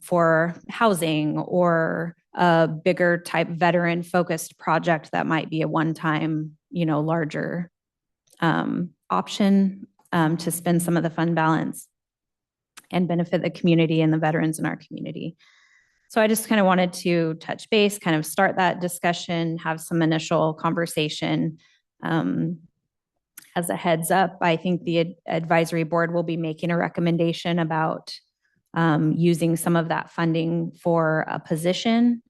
for housing or a bigger type veteran focused project that might be a one-time, larger option to spend some of the fund balance and benefit the community and the veterans in our community. So I just kind of wanted to touch base, kind of start that discussion, have some initial conversation. As a heads up, I think the advisory board will be making a recommendation about using some of that funding for a position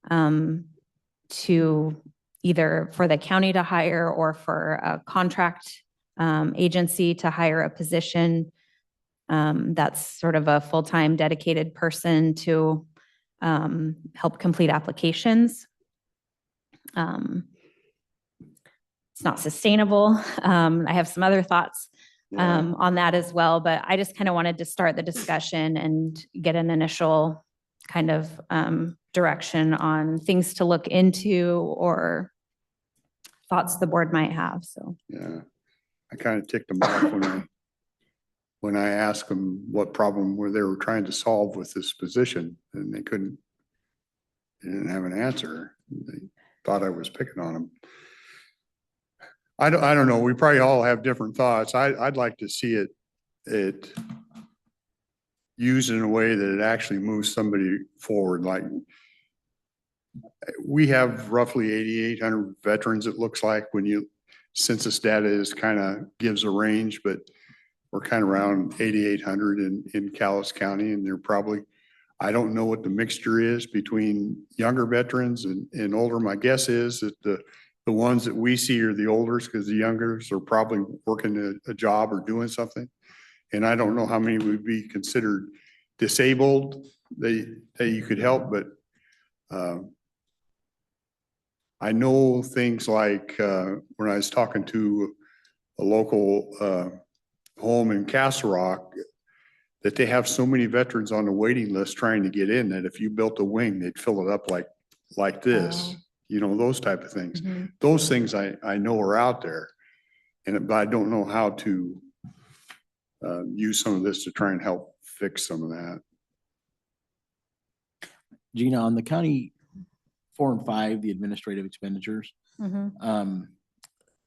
to either for the county to hire or for a contract agency to hire a position that's sort of a full-time dedicated person to help complete applications. It's not sustainable. I have some other thoughts on that as well, but I just kind of wanted to start the discussion and get an initial kind of direction on things to look into or thoughts the board might have. So Yeah, I kind of ticked them off when I asked them what problem were they were trying to solve with this position, and they didn't have an answer. They thought I was picking on them. I don't know. We probably all have different thoughts. I'd like to see it used in a way that it actually moves somebody forward. Like we have roughly 8,800 veterans, it looks like, when census data is kind of gives a range, but we're kind of around 8,800 in Calais County, and they're probably, I don't know what the mixture is between younger veterans and older. My guess is that the ones that we see are the olders, because the youngers are probably working a job or doing something. And I don't know how many would be considered disabled that you could help, but I know things like when I was talking to a local home in Castle Rock, that they have so many veterans on the waiting list trying to get in that if you built a wing, they'd fill it up like this. Those type of things. mm-hmm. Those things I know are out there, but I don't know how to use some of this to try and help fix some of that. Gina, on the county 4 and 5, the administrative expenditures, Mm-hmm.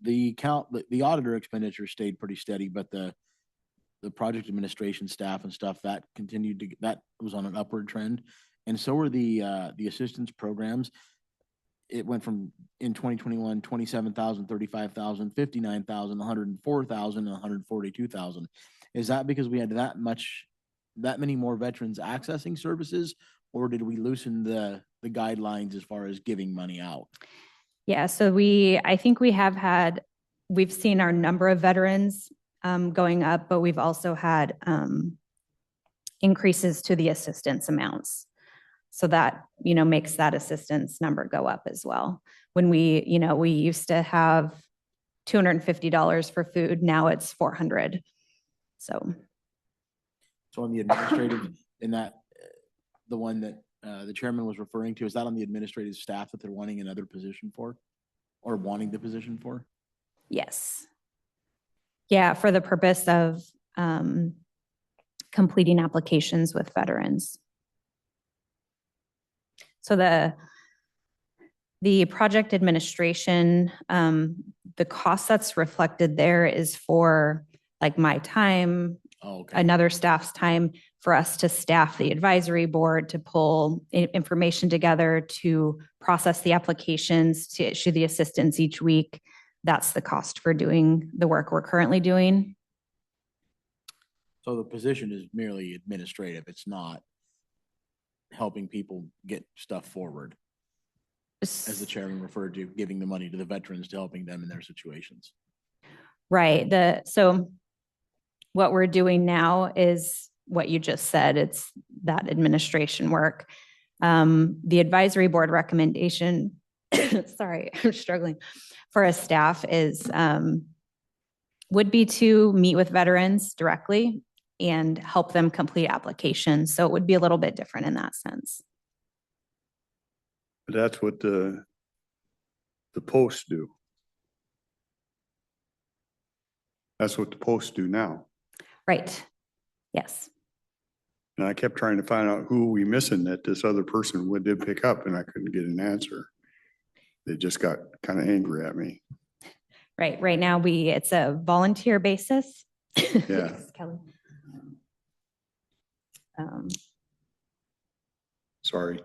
the auditor expenditure stayed pretty steady, but the project administration staff and stuff that was on an upward trend, and so were the assistance programs. It went from in 2021, 27,000, 35,000, 59,000, 104,000, and 142,000. Is that because we had that many more veterans accessing services, or did we loosen the guidelines as far as giving money out? Yeah, so I think we've seen our number of veterans going up, but we've also had increases to the assistance amounts. So that, makes that assistance number go up as well. When we used to have $250 for food, now it's $400. So on the administrative, in that, the one that the chairman was referring to, is that on the administrative staff that they're wanting another position for, or wanting the position for? yes. Yeah, for the purpose of completing applications with veterans. So the project administration, the cost that's reflected there is for like my time, Oh, okay. another staff's time for us to staff the advisory board, to pull information together, to process the applications, to issue the assistance each week. That's the cost for doing the work we're currently doing. So the position is merely administrative. It's not helping people get stuff forward, as the chairman referred to, giving the money to the veterans to helping them in their situations. Right. So what we're doing now is what you just said. It's that administration work. The advisory board recommendation, sorry, I'm struggling, for a staff is, would be to meet with veterans directly and help them complete applications. So it would be a little bit different in that sense. But that's what the posts do. That's what the posts do now. Right. Yes. And I kept trying to find out who we missing that this other person did pick up, and I couldn't get an answer. They just got kind of angry at me. Right. Right now it's a volunteer basis. Yeah. Yes, Kelly. Sorry.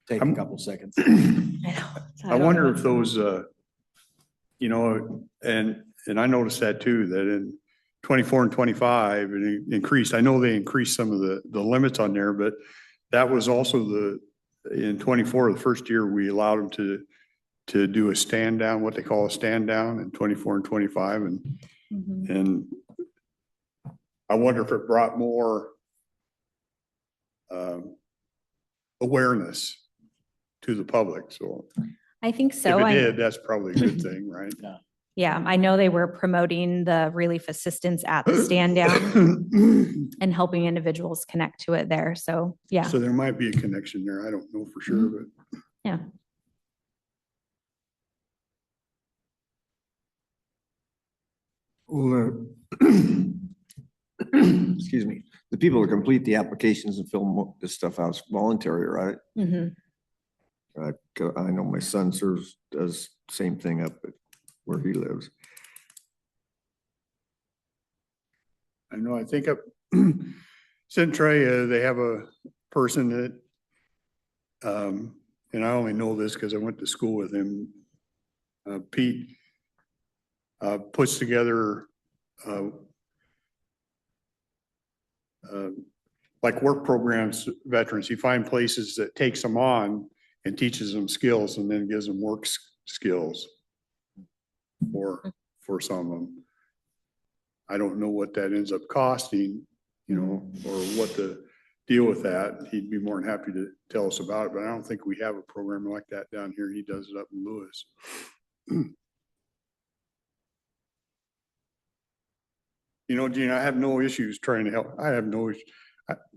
Take a couple seconds. I know. I wonder if those, you know, and I noticed that too, that in 24 and 25, it increased. I know they increased some of the limits on there, but that was also in 24, the first year, we allowed them to do a stand down, what they call a stand down in 24 and 25. And I wonder if it brought more awareness to the public. So I think if so. it did, that's probably a good thing, right? Yeah, I know they were promoting the relief assistance at the stand down and helping individuals connect to it there. So, yeah. So there might be a connection there. I don't know for sure, but. Yeah. Well, excuse me, the people who complete the applications and fill this stuff out is voluntary, right? Mhm. 'Cause I know my son does the same thing up at where he lives. I know, I think up Centralia, they have a person that, and I only know this because I went to school with him, Pete, puts together, like work programs, veterans. He finds places that takes them on and teaches them skills and then gives them work skills for some of them. I don't know what that ends up costing, you know, or what the deal with that. He'd be more than happy to tell us about it, but I don't think we have a program like that down here. He does it up in Lewis. You know, Gene, I have no issues trying to help. I have no,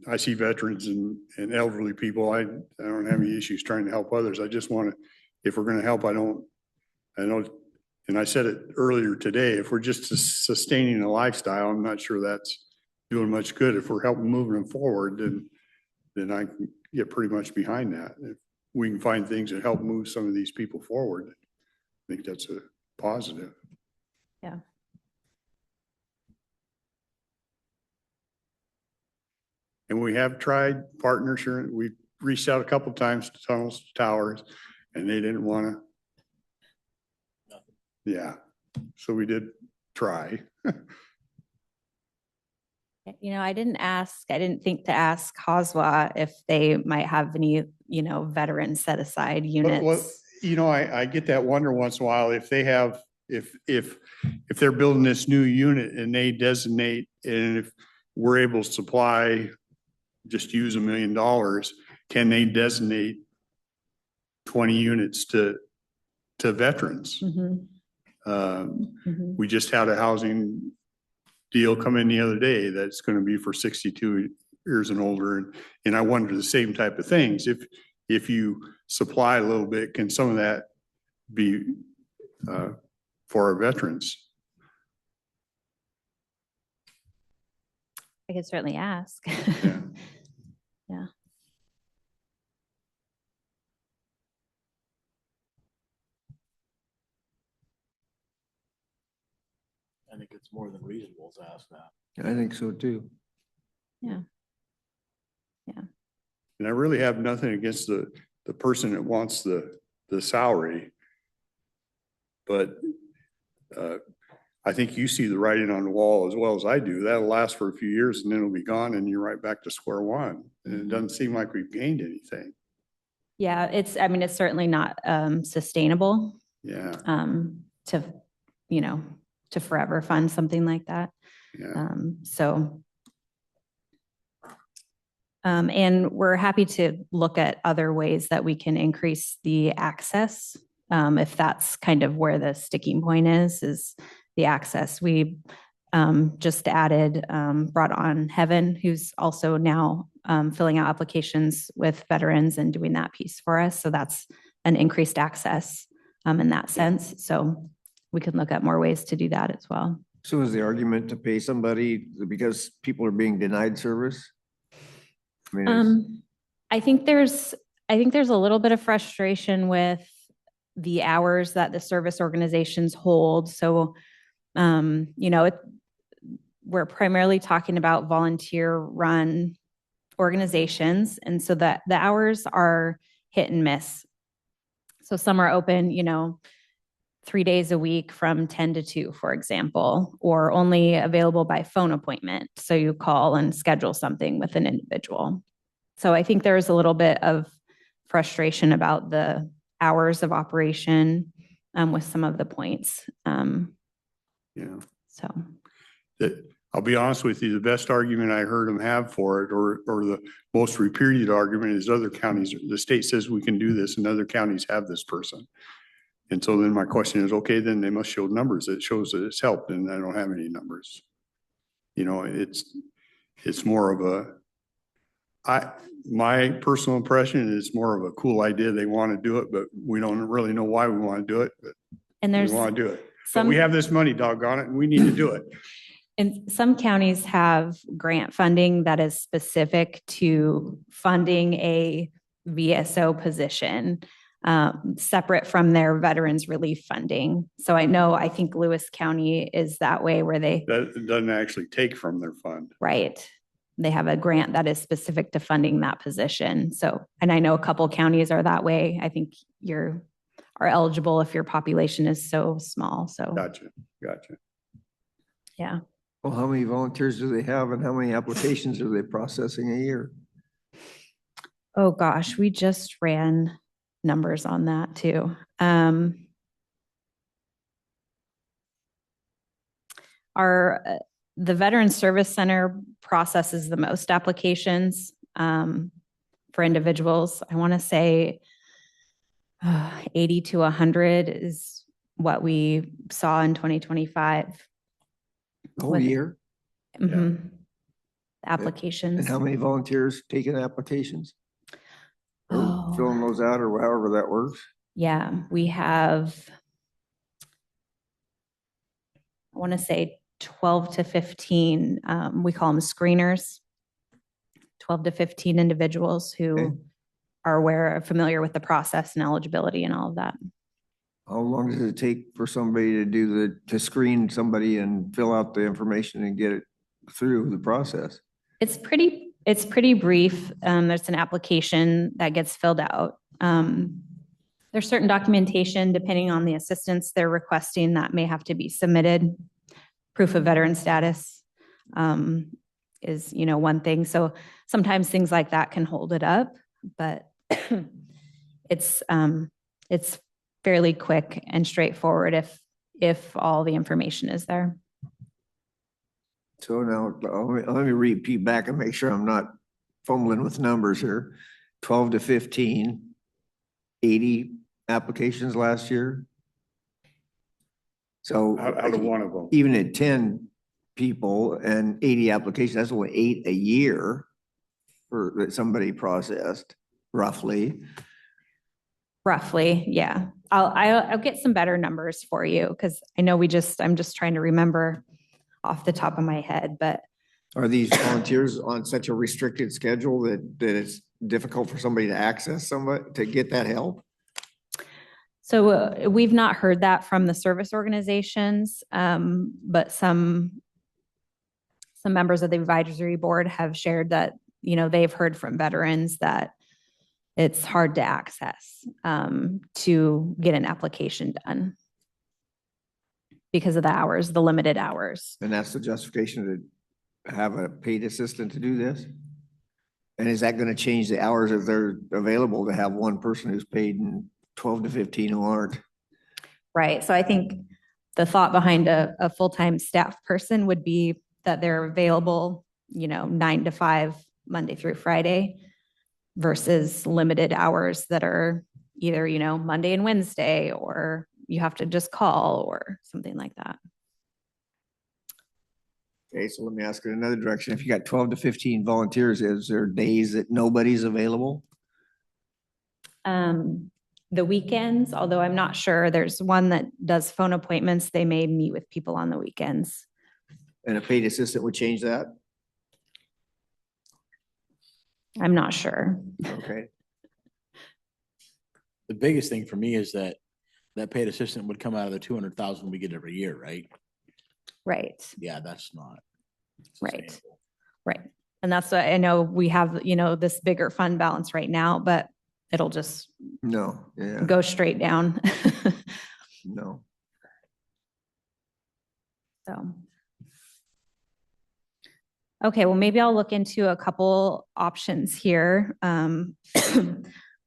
I see veterans and elderly people. I don't have any issues trying to help others. I just want to, if we're going to help, I know, and I said it earlier today, if we're just sustaining a lifestyle, I'm not sure that's doing much good. If we're helping moving them forward, then I can get pretty much behind that. If we can find things that help move some of these people forward, I think that's a positive. Yeah. And we have tried partnership. We reached out a couple of times to Tunnels to Towers, and they didn't want to. Yeah, so we did try. You know, I didn't think to ask Haswa if they might have any, you know, veteran set aside Well, units. you know, I get that wonder once in a while if they have, if they're building this new unit and they designate, and if we're able to supply, just use $1 million, can they designate 20 units to veterans? Mhm. Mhm. We just had a housing deal come in the other day that's going to be for 62 years and older. And I wonder the same type of things. If you supply a little bit, can some of that be for our veterans? I could certainly ask. Yeah. Yeah. I think it's more than reasonable to ask that. I think so too. And I really have nothing against the person that wants the salary. But I think you see the writing on the wall as well as I do. That'll last for a few years and then it'll be gone and you're right back to square one. And it doesn't seem like we've gained anything. Yeah, I mean, it's certainly not sustainable Yeah, to, to forever fund something like that. yeah. And we're happy to look at other ways that we can increase the access. If that's kind of where the sticking point is the access. We just added, brought on Heaven, who's also now filling out applications with veterans and doing that piece for us. So that's an increased access in that sense. So we can look at more ways to do that as well. So is the argument to pay somebody because people are being denied service? I mean, I think there's a little bit of frustration with the hours that the service organizations hold. So, we're primarily talking about volunteer run organizations. And so that the hours are hit and miss. So some are open, 3 days a week from 10 to 2, for example, or only available by phone appointment. So you call and schedule something with an individual. So I think there's a little bit of frustration about the hours of operation with some of the points. Yeah. So. I'll be honest with you, the best argument I heard them have for it, or the most repeated argument is other counties, the state says we can do this and other counties have this person. And so then my question is, okay, then they must show numbers that shows that it's helped and I don't have any numbers. It's more of my personal impression is more of a cool idea. They want to do it, but we don't really know why we want to do it, but And we there's want to do it. But some, we have this money, doggone it, and we need to do it. and some counties have grant funding that is specific to funding a VSO position, separate from their veterans relief funding. So I think Lewis County is that way where That doesn't actually take from their fund. right. They have a grant that is specific to funding that position. So, and I know a couple counties are that way. I think are eligible if your population is so small. So, Gotcha. yeah. well, how many volunteers do they have and how many applications are they processing a year? Oh gosh, we just ran numbers on that too. The Veteran Service Center processes the most applications for individuals. I want to say 80 to 100 is what we saw in 2025. The whole With- year? Mhm. And Applications. how many volunteers taking applications? Or Oh. filling those out or however that works? Yeah, we have, I want to say 12 to 15, we call them screeners. 12 to 15 individuals Okay. who are familiar with the process and eligibility and all of that. How long does it take for somebody to screen somebody and fill out the information and get it through the process? It's pretty brief. There's an application that gets filled out. There's certain documentation, depending on the assistance they're requesting, that may have to be submitted. Proof of veteran status is, one thing. So sometimes things like that can hold it up, but it's fairly quick and straightforward if all the information is there. So now, let me repeat back and make sure I'm not fumbling with numbers here. 12 to 15, 80 applications last year. So Out of one of them. even at 10 people and 80 applications, that's only 8 a year that somebody processed, roughly. Roughly, yeah. I'll get some better numbers for you because I know I'm just trying to remember off the top of my head, but Are these volunteers on such a restricted schedule that it's difficult for somebody to access somebody to get that help? So we've not heard that from the service organizations, but some members of the advisory board have shared that, they've heard from veterans that it's hard to access to get an application done because of the hours, the limited hours. And that's the justification to have a paid assistant to do this? And is that gonna change the hours if they're available to have one person who's paid and 12 to 15 who aren't? Right. So I think the thought behind a full-time staff person would be that they're available, 9 to 5, Monday through Friday, versus limited hours that are either, Monday and Wednesday, or you have to just call or something like that. Okay, so let me ask it another direction. If you got 12 to 15 volunteers, is there days that nobody's available? The weekends, although I'm not sure, there's one that does phone appointments. They may meet with people on the weekends. And a paid assistant would change that? I'm not sure. Okay. The biggest thing for me is that paid assistant would come out of the 200,000 we get every year, right? Right, Yeah, that's not. right, sustainable. right. And that's what I know we have, this bigger fund balance right now, but it'll just No, yeah, go straight down. no. So. Okay, well, maybe I'll look into a couple options here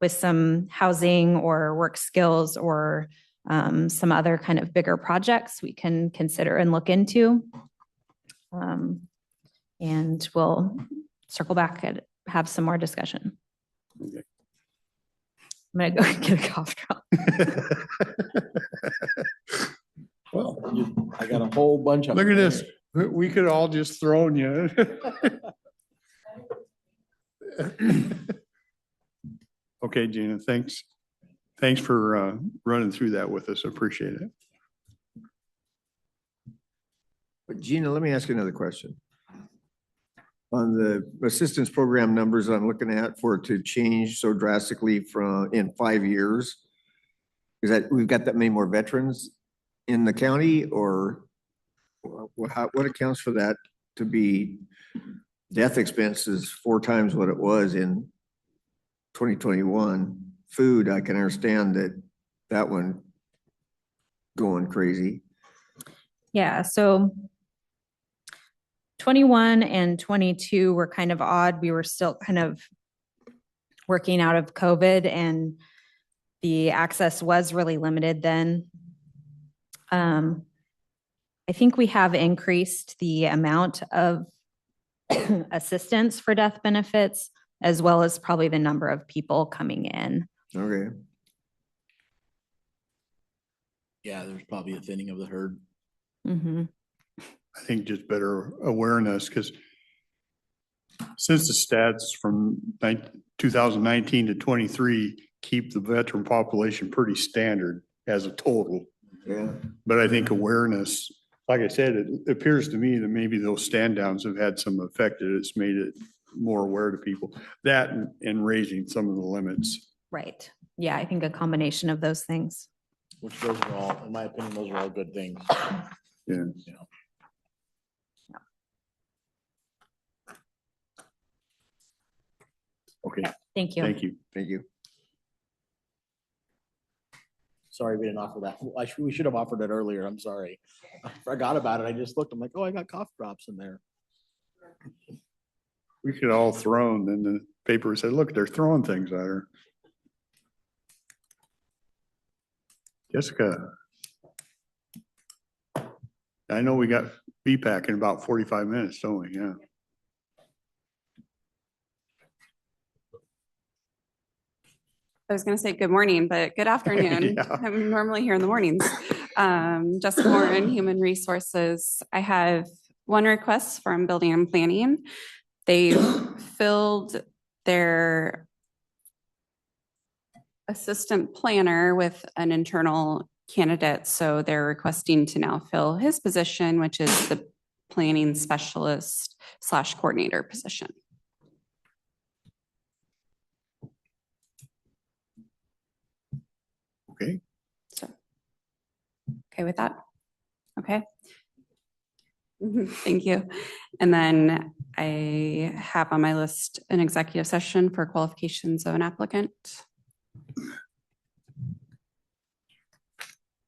with some housing or work skills or some other kind of bigger projects we can consider and look into. And we'll circle back and have some more discussion. Okay. I'm gonna go get a cough drop. Well, I got a whole bunch of. Look at them. this. We could all just thrown you. Okay, Gina, thanks. Thanks for running through that with us. Appreciate it. But Gina, let me ask you another question. On the assistance program numbers I'm looking at for it to change so drastically in 5 years, is that we've got that many more veterans in the county, or what accounts for that to be death expenses 4 times what it was in 2021? Food, I can understand that one going crazy. Yeah, so 21 and 22 were kind of odd. We were still kind of working out of COVID and the access was really limited then. I think we have increased the amount of assistance for death benefits, as well as probably the number of people coming in. Okay. Yeah, there's probably a thinning of the herd. Mm-hmm. I think just better awareness, because since the stats from 2019 to 23 keep the veteran population pretty standard as a total. Yeah. But I think awareness, like I said, it appears to me that maybe those stand downs have had some effect. It's made it more aware to people. That and raising some of the limits. Right. Yeah, I think a combination of those things. Which those are all, in my opinion, those are all good things. Yeah. You know. Okay, Thank you. thank you. Thank you. Sorry we didn't offer that. We should have offered it earlier. I'm sorry. I forgot about it. I just looked, I'm like, oh, I got cough drops in there. We could all thrown, and the paper said, look, they're throwing things at her. Jessica. I know we got VPAC in about 45 minutes, don't we? Yeah. I was going to say good morning, but good afternoon. Yeah. I'm normally here in the mornings. Jessica Moran, Human Resources. I have one request from Building and Planning. They filled their assistant planner with an internal candidate, so they're requesting to now fill his position, which is the planning specialist / coordinator position. Okay. Okay with that? Okay. Thank you. And then I have on my list an executive session for qualifications of an applicant.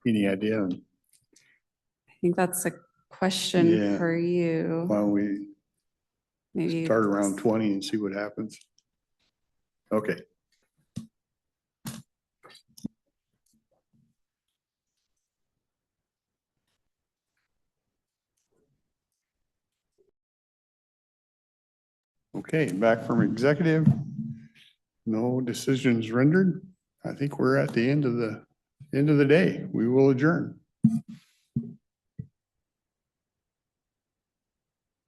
Any idea? I think that's a question Yeah. for you. Why don't we Maybe start around 20 and see what happens? Okay. Okay, back from executive. No decisions rendered. I think we're at the end of the day. We will adjourn.